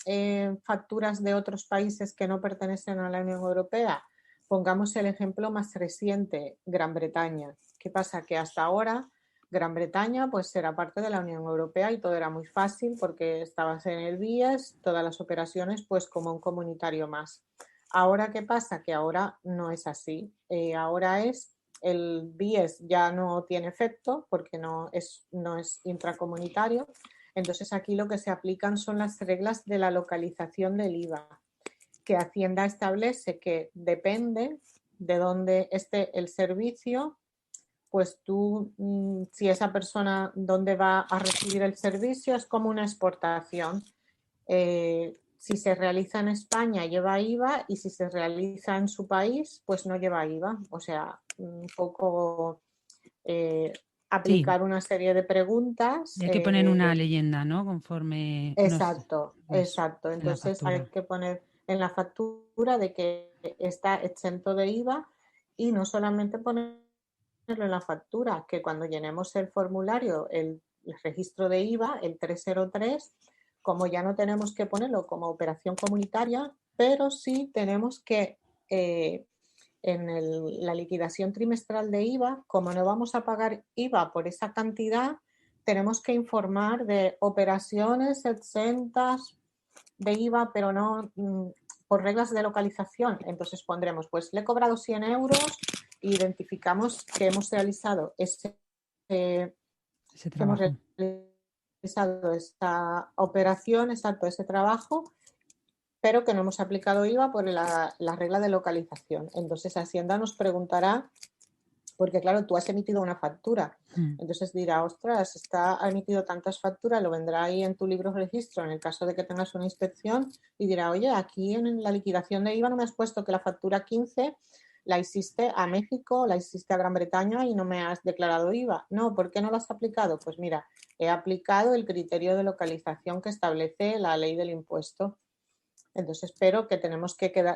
facturas de otros países que no pertenecen a la Unión Europea? Pongamos el ejemplo más reciente, Gran Bretaña. ¿Qué pasa? Que hasta ahora Gran Bretaña pues era parte de la Unión Europea y todo era muy fácil porque estabas en el BIES, todas las operaciones pues como un comunitario más. Ahora, ¿qué pasa? Que ahora no es así. Ahora el BIES ya no tiene efecto porque no es intracomunitario. Entonces aquí lo que se aplican son las reglas de la localización del IVA, que Hacienda establece que depende de dónde esté el servicio, pues tú, si esa persona dónde va a recibir el servicio es como una exportación. Si se realiza en España lleva IVA y si se realiza en su país, pues no lleva IVA. O sea, un poco Sí, aplicar una serie de preguntas. y hay que poner una leyenda, ¿no? Conforme Exacto, eso, exacto. en la Entonces hay factura. que poner en la factura de que está exento de IVA y no solamente ponerlo en la factura, que cuando llenemos el formulario, el registro de IVA, el 303, como ya no tenemos que ponerlo como operación comunitaria, pero sí tenemos que la liquidación trimestral de IVA, como no vamos a pagar IVA por esa cantidad, tenemos que informar de operaciones exentas de IVA, pero no por reglas de localización. Entonces pondremos, pues le he cobrado 100 euros e identificamos que hemos realizado Ese trabajo. esta operación, exacto, ese trabajo, pero que no hemos aplicado IVA por la regla de localización. Entonces Hacienda nos preguntará, porque claro, tú has emitido una factura, entonces dirá, ostras, ha emitido tantas facturas, lo vendrá ahí en tu libro de registro en el caso de que tengas una inspección y dirá, oye, aquí en la liquidación de IVA no me has puesto que la factura 15 la hiciste a México, la hiciste a Gran Bretaña y no me has declarado IVA. No, ¿por qué no lo has aplicado? Pues mira, he aplicado el criterio de localización que establece la ley del impuesto. Entonces, pero que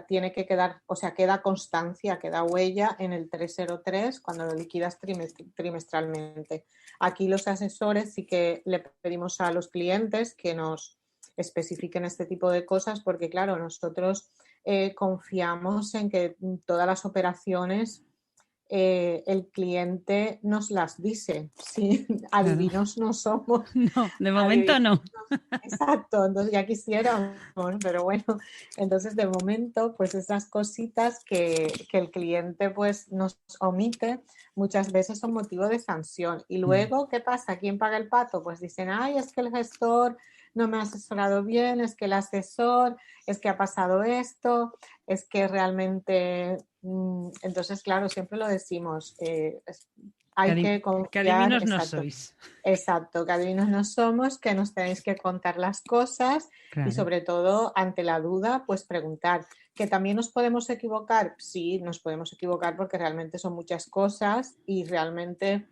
tiene que quedar, o sea, queda constancia, queda huella en el 303 cuando lo liquidas trimestralmente. Aquí los asesores sí que le pedimos a los clientes que nos especifiquen este tipo de cosas porque, claro, nosotros confiamos en que todas las operaciones el cliente nos las dice. Sí, adivinos no somos. No, de momento no. Exacto, entonces ya quisiéramos, pero bueno, entonces de momento pues esas cositas que el cliente pues nos omite muchas veces son motivo de sanción. Y luego, ¿qué pasa? ¿Quién paga el pato? Pues dicen, ay, es que el gestor no me ha asesorado bien, es que el asesor, es que ha pasado esto, es que realmente, entonces claro, siempre lo decimos, hay que confiar. Que adivinos no exacto, sois. Exacto, que adivinos no somos, que nos tenéis que contar las cosas Claro. y sobre todo ante la duda, pues preguntar. ¿Que también nos podemos equivocar? Sí, nos podemos equivocar porque realmente son muchas cosas y realmente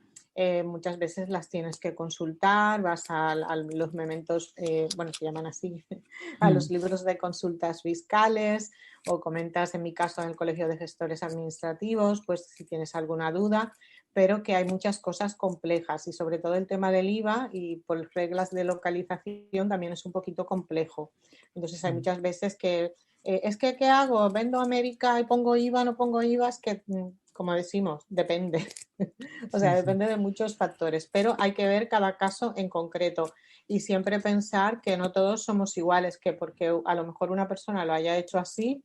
muchas veces las tienes que consultar, vas a los mementos, bueno, se llaman así, a los libros de consultas fiscales o comentas, en mi caso, en el Colegio de Gestores Administrativos, pues si tienes alguna duda, pero que hay muchas cosas complejas y sobre todo el tema del IVA y por reglas de localización también es un poquito complejo. Entonces hay muchas veces que es que ¿qué hago? ¿Vendo a América y pongo IVA, no pongo IVA? Es que, como decimos, depende. O sea, depende de muchos factores, pero hay que ver cada caso en concreto y siempre pensar que no todos somos iguales, que porque a lo mejor una persona lo haya hecho así,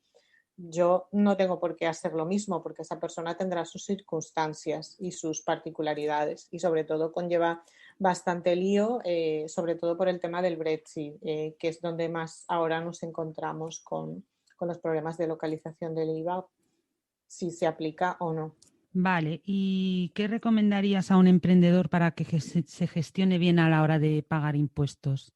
yo no tengo por qué hacer lo mismo porque esa persona tendrá sus circunstancias y sus particularidades y sobre todo conlleva bastante lío, sobre todo por el tema del Brexit, que es donde más ahora nos encontramos con los problemas de localización del IVA, si se aplica o no. Vale, ¿y qué recomendarías a un emprendedor para que se gestione bien a la hora de pagar impuestos?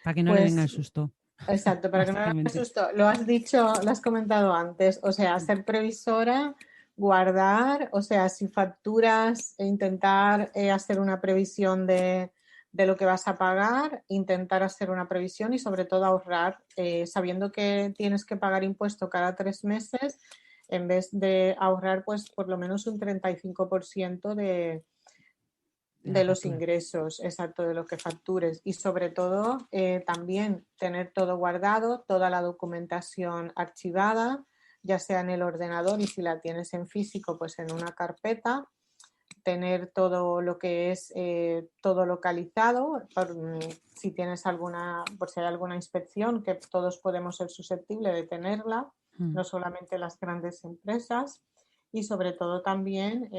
Para que no le venga el Pues susto. exacto, para que no me Básicamente. asusto. Lo has dicho, lo has comentado antes, o sea, ser previsora, guardar, o sea, si facturas, intentar hacer una previsión de lo que vas a pagar, intentar hacer una previsión y sobre todo ahorrar, sabiendo que tienes que pagar impuesto cada 3 meses, en vez de ahorrar pues por lo menos un 35% de los factura. ingresos, exacto, de lo que factures y sobre todo también tener todo guardado, toda la documentación archivada, ya sea en el ordenador y si la tienes en físico, pues en una carpeta, tener todo lo que es todo localizado, si tienes por si hay alguna inspección, que todos podemos ser susceptibles de tenerla, no solamente las grandes empresas y sobre todo también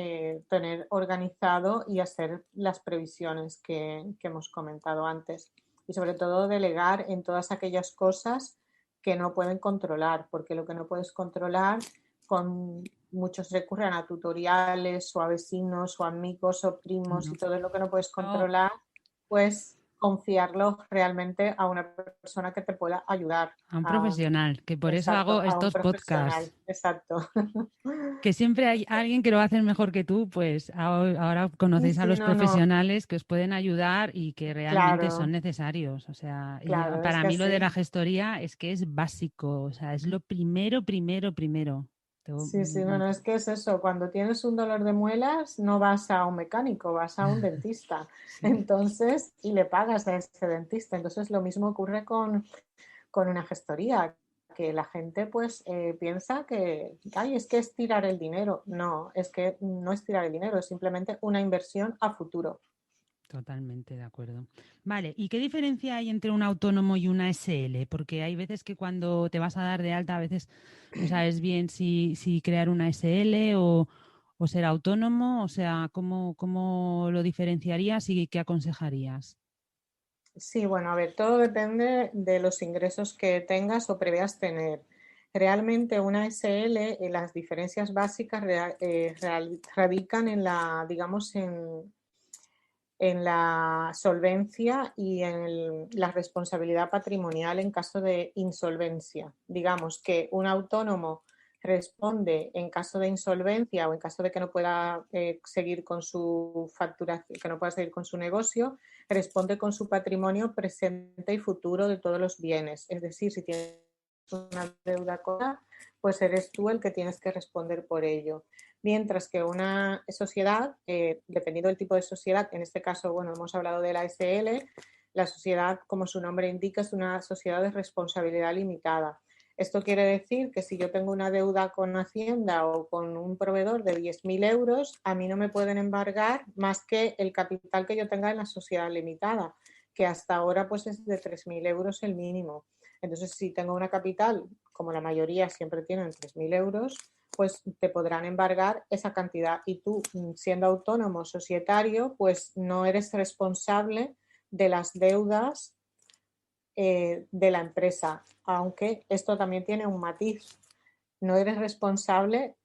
tener organizado y hacer las previsiones que hemos comentado antes. Y sobre todo delegar en todas aquellas cosas que no pueden controlar, porque lo que no puedes controlar, muchos recurren a tutoriales o a vecinos o amigos o primos y todo lo que no puedes controlar, pues confiarlo realmente a una persona que te pueda ayudar. A un profesional, que por eso Exacto, hago a un estos profesional. podcasts. Exacto. Que siempre hay alguien que lo va a hacer mejor que tú, pues ahora Sí, conocéis a sí, los no, profesionales que os pueden ayudar y que realmente son claro, necesarios. O sea, y claro, es para que mí lo de la sí. gestoría es que es básico, o sea, es lo primero, primero, primero. Sí, sí, no, es que es eso, cuando tienes un dolor de muelas no vas a un mecánico, vas a un dentista, Sí. entonces, y le pagas a ese dentista. Entonces, lo mismo ocurre con una gestoría, que la gente pues piensa que, ay, es que es tirar el dinero. No, es que no es tirar el dinero, es simplemente una inversión a futuro. Totalmente de acuerdo. Vale, ¿y qué diferencia hay entre un autónomo y una SL? Porque hay veces que cuando te vas a dar de alta, a veces no sabes bien si crear una SL o ser autónomo. O sea, ¿cómo lo diferenciarías y qué aconsejarías? Sí, bueno, a ver, todo depende de los ingresos que tengas o preveas tener. Realmente una SL, las diferencias básicas radican en la, digamos, en la solvencia y en la responsabilidad patrimonial en caso de insolvencia. Digamos que un autónomo responde en caso de insolvencia o en caso de que no pueda seguir con su facturación, que no pueda seguir con su negocio, responde con su patrimonio presente y futuro de todos los bienes. Es decir, si tienes una deuda con pues eres tú el que tienes que responder por ello. Mientras que una sociedad, dependiendo del tipo de sociedad, en este caso, bueno, hemos hablado de la SL, la sociedad, como su nombre indica, es una sociedad de responsabilidad limitada. Esto quiere decir que si yo tengo una deuda con Hacienda o con un proveedor de 10.000 euros, a mí no me pueden embargar más que el capital que yo tenga en la sociedad limitada, que hasta ahora pues es de 3.000 euros el mínimo. Entonces, si tengo una capital, como la mayoría siempre tienen 3.000 euros, pues te podrán embargar esa cantidad y tú, siendo autónomo societario, pues no eres responsable de las deudas de la empresa, aunque esto también tiene un matiz. No eres responsable,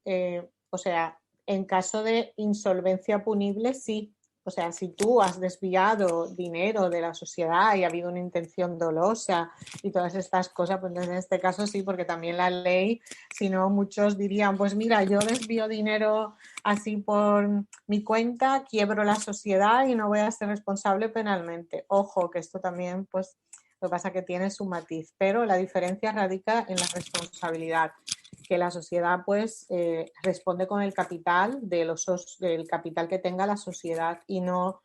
o sea, en caso de insolvencia punible, sí. O sea, si tú has desviado dinero de la sociedad y ha habido una intención dolosa y todas estas cosas, pues en este caso sí, porque también la ley, si no, muchos dirían, pues mira, yo desvío dinero así por mi cuenta, quiebro la sociedad y no voy a ser responsable penalmente. Ojo, que esto también, pues, lo que pasa es que tiene su matiz, pero la diferencia radica en la responsabilidad, que la sociedad pues responde con el capital del capital que tenga la sociedad y no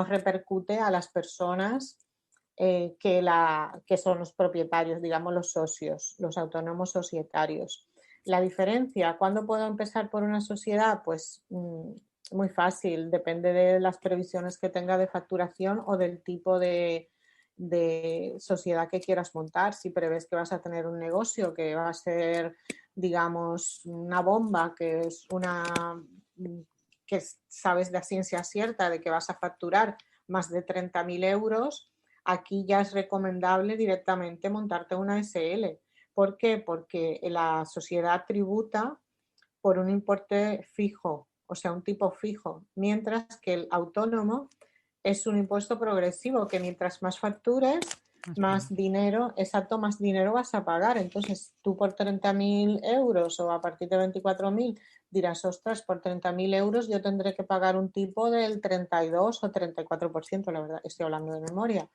repercute a las personas que son los propietarios, digamos los socios, los autónomos societarios. La diferencia, ¿cuándo puedo empezar por una sociedad? Pues muy fácil, depende de las previsiones que tenga de facturación o del tipo de sociedad que quieras montar. Si prevés que vas a tener un negocio que va a ser, digamos, una bomba, que sabes de ciencia cierta de que vas a facturar más de 30.000 euros, aquí ya es recomendable directamente montarte una SL. ¿Por qué? Porque la sociedad tributa por un importe fijo, o sea, un tipo fijo, mientras que el autónomo es un impuesto progresivo, que mientras más factures, más dinero, exacto, más dinero vas a pagar. Entonces, tú por 30.000 euros o a partir de 24.000 dirás, ostras, por 30.000 euros yo tendré que pagar un tipo del 32 o 34%, la verdad, estoy hablando de memoria.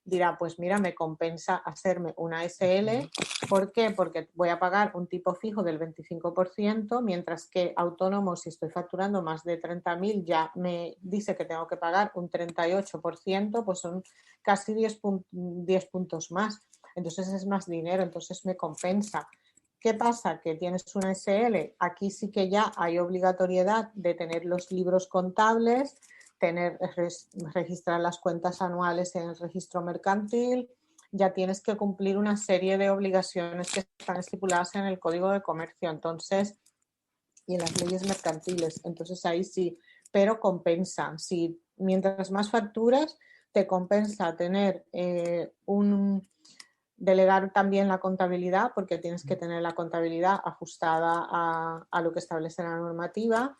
Dirá, pues mira, me compensa hacerme una SL. ¿Por qué? Porque voy a pagar un tipo fijo del 25%, mientras que autónomo, si estoy facturando más de 30.000, ya me dice que tengo que pagar un 38%, pues son casi 10 puntos más. Entonces es más dinero, entonces me compensa. ¿Qué pasa? Que tienes una SL, aquí sí que ya hay obligatoriedad de tener los libros contables, registrar las cuentas anuales en el registro mercantil, ya tienes que cumplir una serie de obligaciones que están estipuladas en el Código de Comercio, entonces, y en las leyes mercantiles. Entonces ahí sí, pero compensa. Si mientras más facturas, te compensa tener delegar también la contabilidad, porque tienes que tener la contabilidad ajustada a lo que establece la normativa,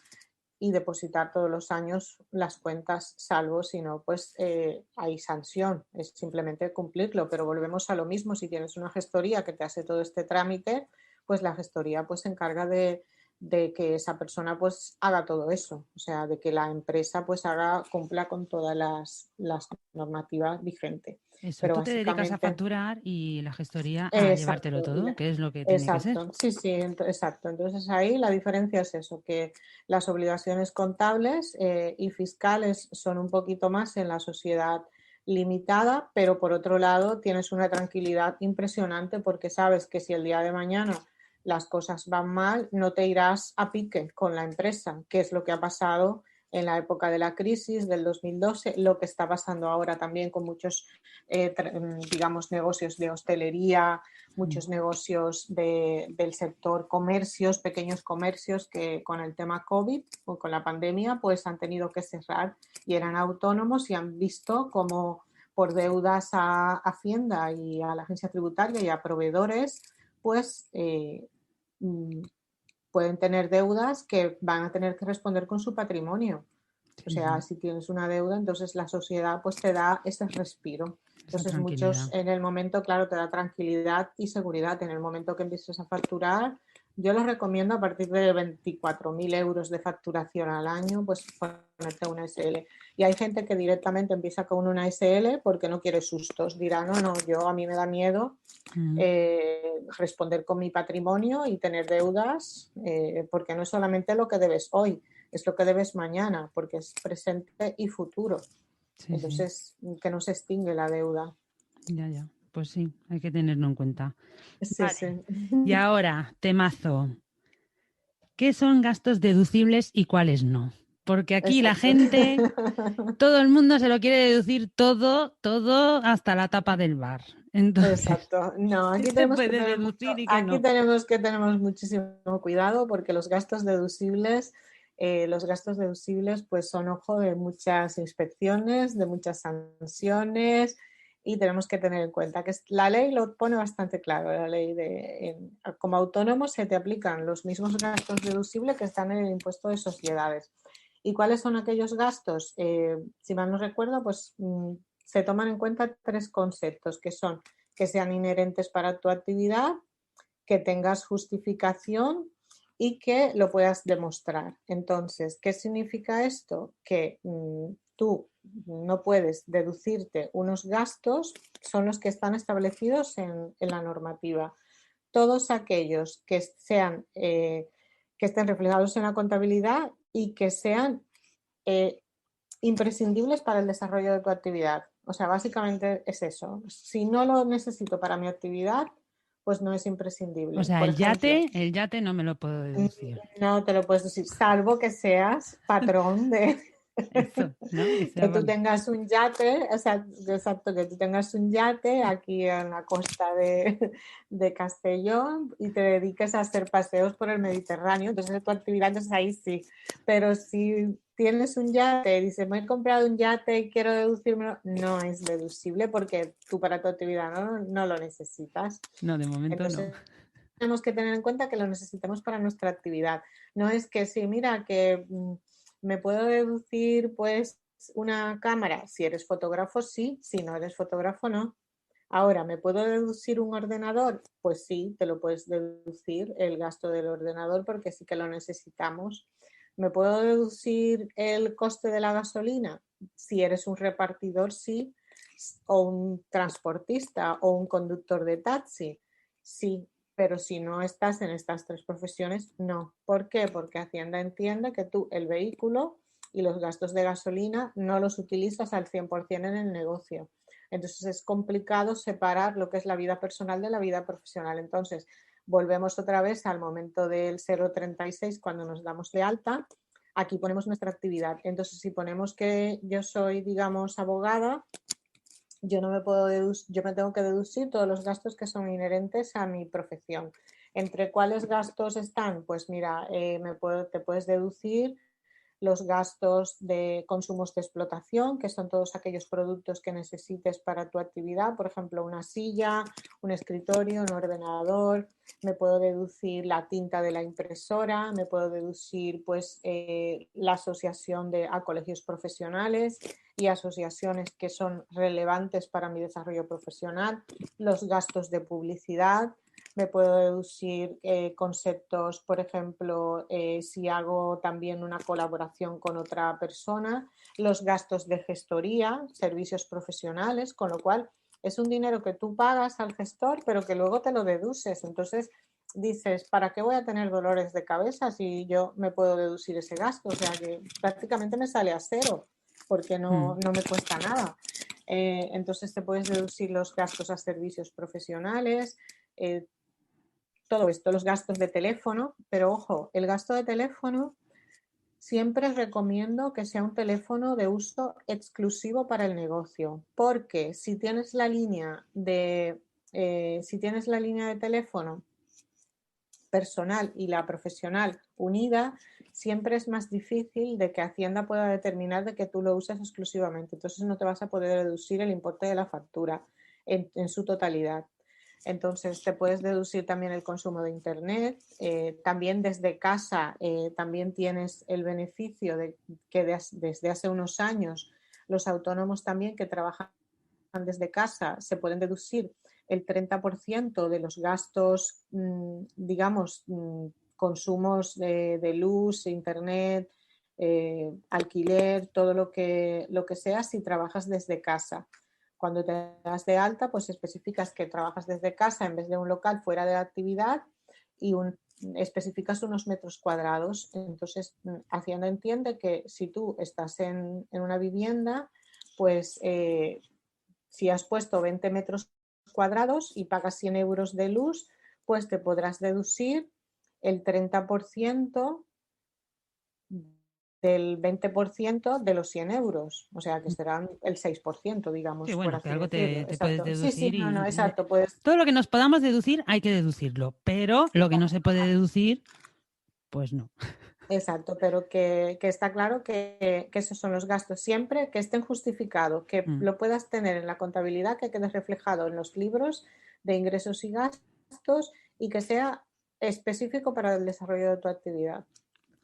y depositar todos los años las cuentas, salvo si no, pues hay sanción, es simplemente cumplirlo, pero volvemos a lo mismo. Si tienes una gestoría que te hace todo este trámite, pues la gestoría pues se encarga de que esa persona pues haga todo eso, o sea, de que la empresa pues cumpla con todas las normativas vigentes. Eso, Pero tú te dedicas a básicamente facturar y la gestoría a llevártelo exacto, todo, que es lo que tiene que ser. exacto, sí, sí, exacto. Entonces ahí la diferencia es eso, que las obligaciones contables y fiscales son un poquito más en la sociedad limitada, pero por otro lado tienes una tranquilidad impresionante porque sabes que si el día de mañana las cosas van mal, no te irás a pique con la empresa, que es lo que ha pasado en la época de la crisis del 2012, lo que está pasando ahora también con muchos, digamos, negocios de hostelería, muchos negocios del sector comercios, pequeños comercios que con el tema COVID o con la pandemia pues han tenido que cerrar y eran autónomos y han visto cómo por deudas a Hacienda y a la agencia tributaria y a proveedores, pues pueden tener deudas que van a tener que responder con su patrimonio. O sea, si tienes una deuda, entonces la sociedad pues te da ese respiro. Entonces muchos en el momento, claro, te da tranquilidad y seguridad. En el momento que empieces a facturar, yo los recomiendo a partir de 24.000 euros de facturación al año, pues ponerte una SL. Y hay gente que directamente empieza con una SL porque no quiere sustos. Dirá, no, a mí me da miedo responder con mi patrimonio y tener deudas, porque no es solamente lo que debes hoy, es lo que debes mañana, porque es presente y futuro. Entonces, que no se extingue la deuda. Ya. Pues sí, hay que tenerlo en cuenta. Sí, vale. sí. Y ahora, temazo. ¿Qué son gastos deducibles y cuáles no? Porque aquí la gente, todo el mundo se lo quiere deducir todo hasta la tapa del bar. Entonces, exacto. No, aquí ¿qué se tenemos que puede tener deducir y qué no? tenemos que tener muchísimo cuidado porque los gastos deducibles pues son ojo de muchas inspecciones, de muchas sanciones y tenemos que tener en cuenta que la ley lo pone bastante claro. La ley como autónomo se te aplican los mismos gastos deducibles que están en el impuesto de sociedades. ¿Y cuáles son aquellos gastos? Si mal no recuerdo, pues se toman en cuenta 3 conceptos que son que sean inherentes para tu actividad, que tengas justificación y que lo puedas demostrar. Entonces, ¿qué significa esto? Que tú no puedes deducirte unos gastos, son los que están establecidos en la normativa. Todos aquellos que estén reflejados en la contabilidad y que sean imprescindibles para el desarrollo de tu actividad. O sea, básicamente es eso. Si no lo necesito para mi actividad, pues no es imprescindible. O sea, Por ejemplo, el yate no me lo puedo deducir. no te lo puedes decir, salvo que seas patrón de... Eso, ¿no? que tú tengas un yate, o sea, exacto, que tú tengas un yate aquí en la costa de Castellón y te dediques a hacer paseos por el Mediterráneo, entonces tu actividad, entonces ahí sí, pero si tienes un yate y dices, me he comprado un yate y quiero deducírmelo, no es deducible porque tú para tu actividad no lo necesitas. No, de momento entonces, no. tenemos que tener en cuenta que lo necesitamos para nuestra actividad. No es que sí, mira, que me puedo deducir pues una cámara. Si eres fotógrafo, sí. Si no eres fotógrafo, no. Ahora, ¿me puedo deducir un ordenador? Pues sí, te lo puedes deducir el gasto del ordenador porque sí que lo necesitamos. ¿Me puedo deducir el coste de la gasolina? Si eres un repartidor, sí. O un transportista o un conductor de taxi, sí. Pero si no estás en estas 3 profesiones, no. ¿Por qué? Porque Hacienda entiende que tú el vehículo y los gastos de gasolina no los utilizas al 100% en el negocio. Entonces es complicado separar lo que es la vida personal de la vida profesional. Entonces volvemos otra vez al momento del 036 cuando nos damos de alta. Aquí ponemos nuestra actividad. Entonces si ponemos que yo soy, digamos, abogada, yo me tengo que deducir todos los gastos que son inherentes a mi profesión. ¿Entre cuáles gastos están? Pues mira, te puedes deducir los gastos de consumos de explotación, que son todos aquellos productos que necesites para tu actividad, por ejemplo, una silla, un escritorio, un ordenador, me puedo deducir la tinta de la impresora, me puedo deducir pues la asociación a colegios profesionales y asociaciones que son relevantes para mi desarrollo profesional, los gastos de publicidad. Me puedo deducir conceptos, por ejemplo, si hago también una colaboración con otra persona, los gastos de gestoría, servicios profesionales, con lo cual es un dinero que tú pagas al gestor, pero que luego te lo deduces. Entonces dices, ¿para qué voy a tener dolores de cabeza si yo me puedo deducir ese gasto? O sea que prácticamente me sale a cero porque no me cuesta nada. Entonces te puedes deducir los gastos a servicios profesionales, todo esto, los gastos de teléfono, pero ojo, el gasto de teléfono siempre recomiendo que sea un teléfono de uso exclusivo para el negocio, porque si tienes la línea de teléfono personal y la profesional unida, siempre es más difícil de que Hacienda pueda determinar de que tú lo usas exclusivamente. Entonces no te vas a poder deducir el importe de la factura en su totalidad. Entonces te puedes deducir también el consumo de Internet. También desde casa también tienes el beneficio de que desde hace unos años los autónomos también que trabajan desde casa se pueden deducir el 30% de los gastos, digamos, consumos de luz, internet, alquiler, todo lo que sea si trabajas desde casa. Cuando te das de alta, pues especificas que trabajas desde casa en vez de un local fuera de la actividad y especificas unos metros cuadrados. Entonces, Hacienda entiende que si tú estás en una vivienda, pues si has puesto 20 metros cuadrados y pagas 100 euros de luz, pues te podrás deducir el 30% del 20% de los 100 euros, o sea que serán el 6%, digamos, Sí, bueno, por que así algo decirlo. te puedes deducir No, exacto, pues todo lo que nos podamos deducir hay que deducirlo, pero lo que no se puede deducir, pues no. exacto, pero que está claro que esos son los gastos siempre que estén justificados, que lo puedas tener en la contabilidad, que quede reflejado en los libros de ingresos y gastos y que sea específico para el desarrollo de tu actividad.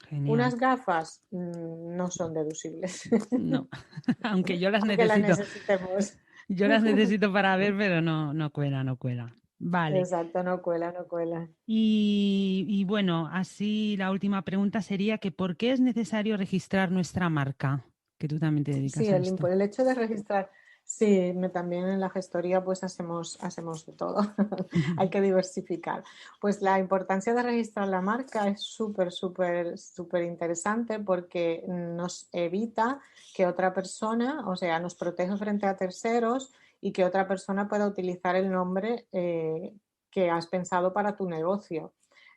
Genial. Unas gafas no son deducibles. No, aunque yo las Aunque las necesito. necesitemos. Yo las necesito para ver, pero no cuela, no cuela. Vale. Exacto, no cuela, no cuela. Y bueno, así la última pregunta sería que ¿por qué es necesario registrar nuestra marca? Que tú también te dedicas Sí, a esto. el hecho de registrar, sí, también en la gestoría pues hacemos de todo, hay que diversificar. Pues la importancia de registrar la marca es súper interesante porque nos evita que otra persona, o sea, nos protege frente a terceros y que otra persona pueda utilizar el nombre que has pensado para tu negocio.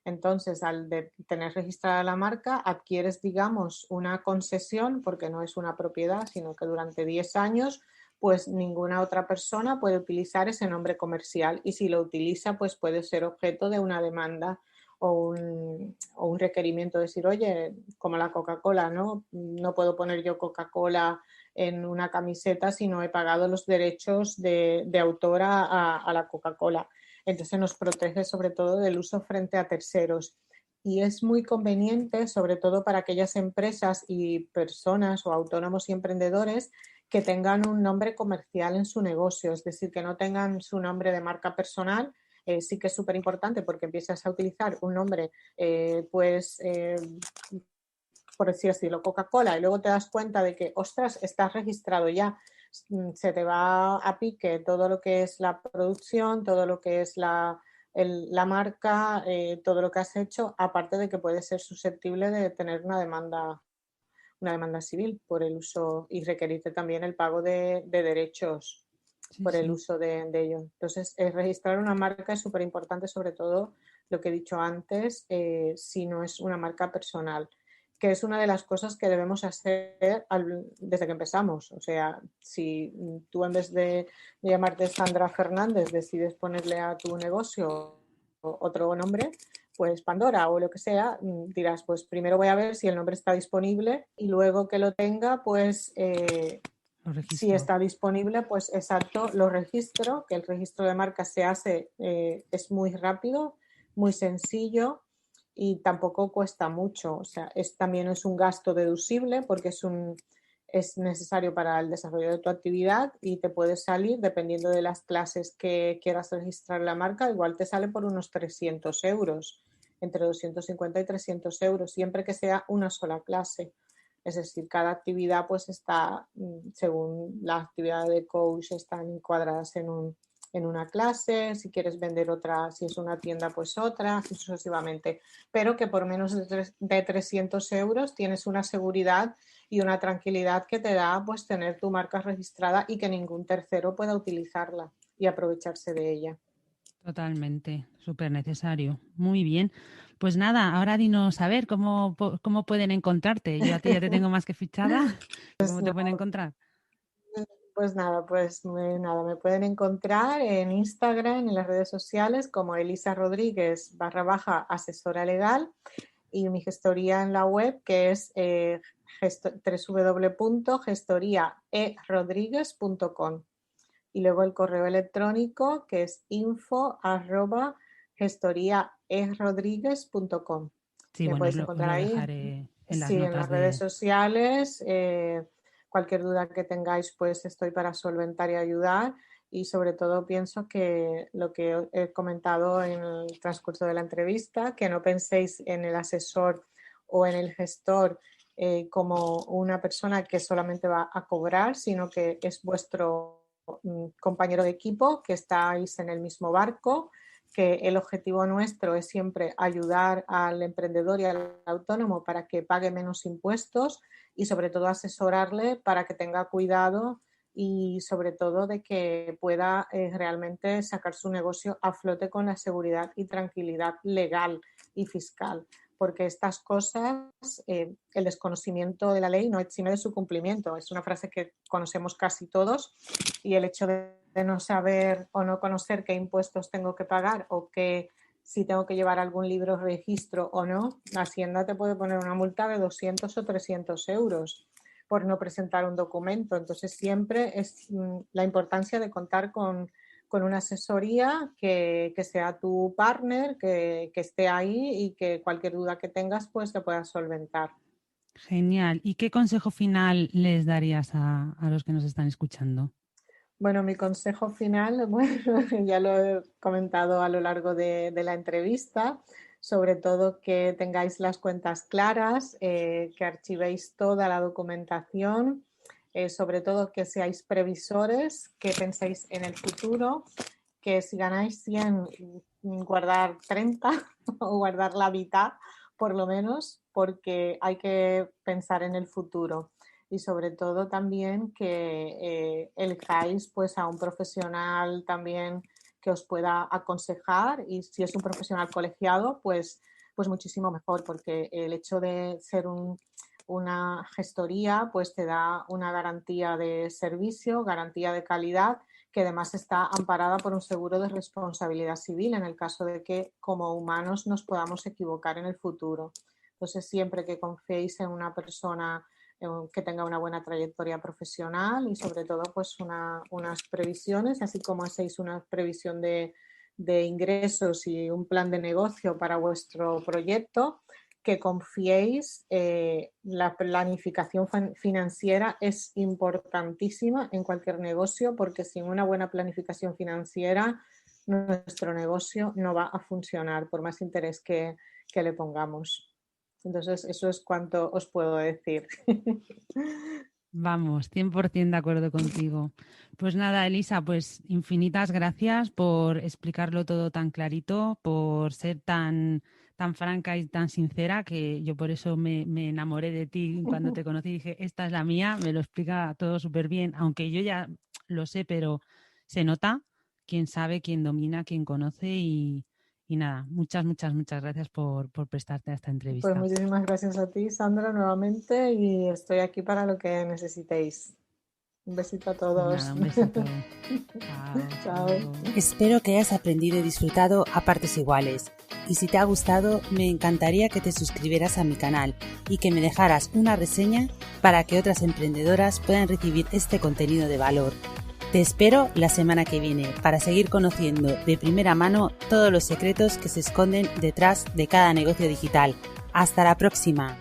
Entonces, al tener registrada la marca, adquieres, digamos, una concesión, porque no es una propiedad, sino que durante 10 años, pues ninguna otra persona puede utilizar ese nombre comercial y si lo utiliza, pues puede ser objeto de una demanda o un requerimiento, decir, oye, como la Coca-Cola, ¿no? No puedo poner yo Coca-Cola en una camiseta si no he pagado los derechos de autor a la Coca-Cola. Entonces nos protege sobre todo del uso frente a terceros y es muy conveniente sobre todo para aquellas empresas y personas o autónomos y emprendedores que tengan un nombre comercial en su negocio, es decir, que no tengan su nombre de marca personal. Sí que es súper importante porque empiezas a utilizar un nombre por decir así, Coca-Cola y luego te das cuenta de que, ostras, estás registrado ya, se te va a pique todo lo que es la producción, todo lo que es la marca, todo lo que has hecho, aparte de que puede ser susceptible de tener una demanda civil por el uso y requerirte también el pago de derechos por el uso de ello. Entonces, registrar una marca es súper importante, sobre todo lo que he dicho antes, si no es una marca personal, que es una de las cosas que debemos hacer desde que empezamos. O sea, si tú en vez de llamarte Sandra Fernández decides ponerle a tu negocio otro nombre, pues Pandora o lo que sea, dirás, pues primero voy a ver si el nombre está disponible y luego que lo tenga, pues si está disponible, pues exacto, lo registro, que el registro de marca se hace, es muy rápido, muy sencillo y tampoco cuesta mucho. O sea, también es un gasto deducible porque es necesario para el desarrollo de tu actividad y te puede salir, dependiendo de las clases que quieras registrar la marca, igual te sale por unos 300 euros, entre 250 y 300 euros, siempre que sea una sola clase. Es decir, cada actividad pues está, según la actividad de coach, están encuadradas en una clase, si quieres vender otra, si es una tienda, pues otra, así sucesivamente. Pero que por menos de 300 euros tienes una seguridad y una tranquilidad que te da pues tener tu marca registrada y que ningún tercero pueda utilizarla y aprovecharse de ella. Totalmente, súper necesario. Muy bien. Pues nada, ahora dinos a ver cómo pueden encontrarte. Yo a ti ya te tengo más que fichada. ¿Cómo te pueden encontrar? Pues nada, me pueden encontrar en Instagram, en las redes sociales como Elisa Rodríguez /asesora legal y mi gestoría en la web que es www.gestoriaerodriguez.com y luego el correo electrónico que es info@gestoriaerodriguez.com. Sí, Me podéis encontrar ahí. Dejaré en las sí, notas en las redes sociales. Cualquier duda que tengáis, pues estoy para solventar y ayudar. Y sobre todo pienso que lo que he comentado en el transcurso de la entrevista, que no penséis en el asesor o en el gestor como una persona que solamente va a cobrar, sino que es vuestro compañero de equipo, que estáis en el mismo barco, que el objetivo nuestro es siempre ayudar al emprendedor y al autónomo para que pague menos impuestos y sobre todo asesorarle para que tenga cuidado y sobre todo de que pueda realmente sacar su negocio a flote con la seguridad y tranquilidad legal y fiscal. Porque estas cosas, el desconocimiento de la ley no exime de su cumplimiento. Es una frase que conocemos casi todos y el hecho de no saber o no conocer qué impuestos tengo que pagar o que si tengo que llevar algún libro registro o no, Hacienda te puede poner una multa de 200 o 300 euros por no presentar un documento. Entonces siempre es la importancia de contar con una asesoría que sea tu partner, que esté ahí y que cualquier duda que tengas pues te puedas solventar. Genial. ¿Y qué consejo final les darías a los que nos están escuchando? Bueno, mi consejo final, bueno, ya lo he comentado a lo largo de la entrevista, sobre todo que tengáis las cuentas claras, que archivéis toda la documentación, sobre todo que seáis previsores, que penséis en el futuro, que si ganáis 100, guardar 30 o guardar la mitad, por lo menos, porque hay que pensar en el futuro. Y sobre todo también que elijáis pues a un profesional también que os pueda aconsejar y si es un profesional colegiado pues muchísimo mejor porque el hecho de ser una gestoría pues te da una garantía de servicio, garantía de calidad que además está amparada por un seguro de responsabilidad civil en el caso de que como humanos nos podamos equivocar en el futuro. Entonces siempre que confiéis en una persona que tenga una buena trayectoria profesional y sobre todo pues unas previsiones, así como hacéis una previsión de ingresos y un plan de negocio para vuestro proyecto, que confiéis. La planificación financiera es importantísima en cualquier negocio porque sin una buena planificación financiera nuestro negocio no va a funcionar por más interés que le pongamos. Entonces, eso es cuanto os puedo decir. Vamos, 100% de acuerdo contigo. Pues nada, Elisa, pues infinitas gracias por explicarlo todo tan clarito, por ser tan franca y tan sincera, que yo por eso me enamoré de ti cuando te conocí y dije, esta es la mía, me lo explica todo súper bien, aunque yo ya lo sé, pero se nota quién sabe, quién domina, quién conoce y nada, muchas gracias por prestarte a esta entrevista. Pues muchísimas gracias a ti, Sandra, nuevamente y estoy aquí para lo que necesitéis. Un besito a todos. Nada, un besito. Chao. Espero que hayas aprendido y disfrutado a partes iguales. Y si te ha gustado, me encantaría que te suscribieras a mi canal y que me dejaras una reseña para que otras emprendedoras puedan recibir este contenido de valor. Te espero la semana que viene para seguir conociendo de primera mano todos los secretos que se esconden detrás de cada negocio digital. ¡Hasta la próxima!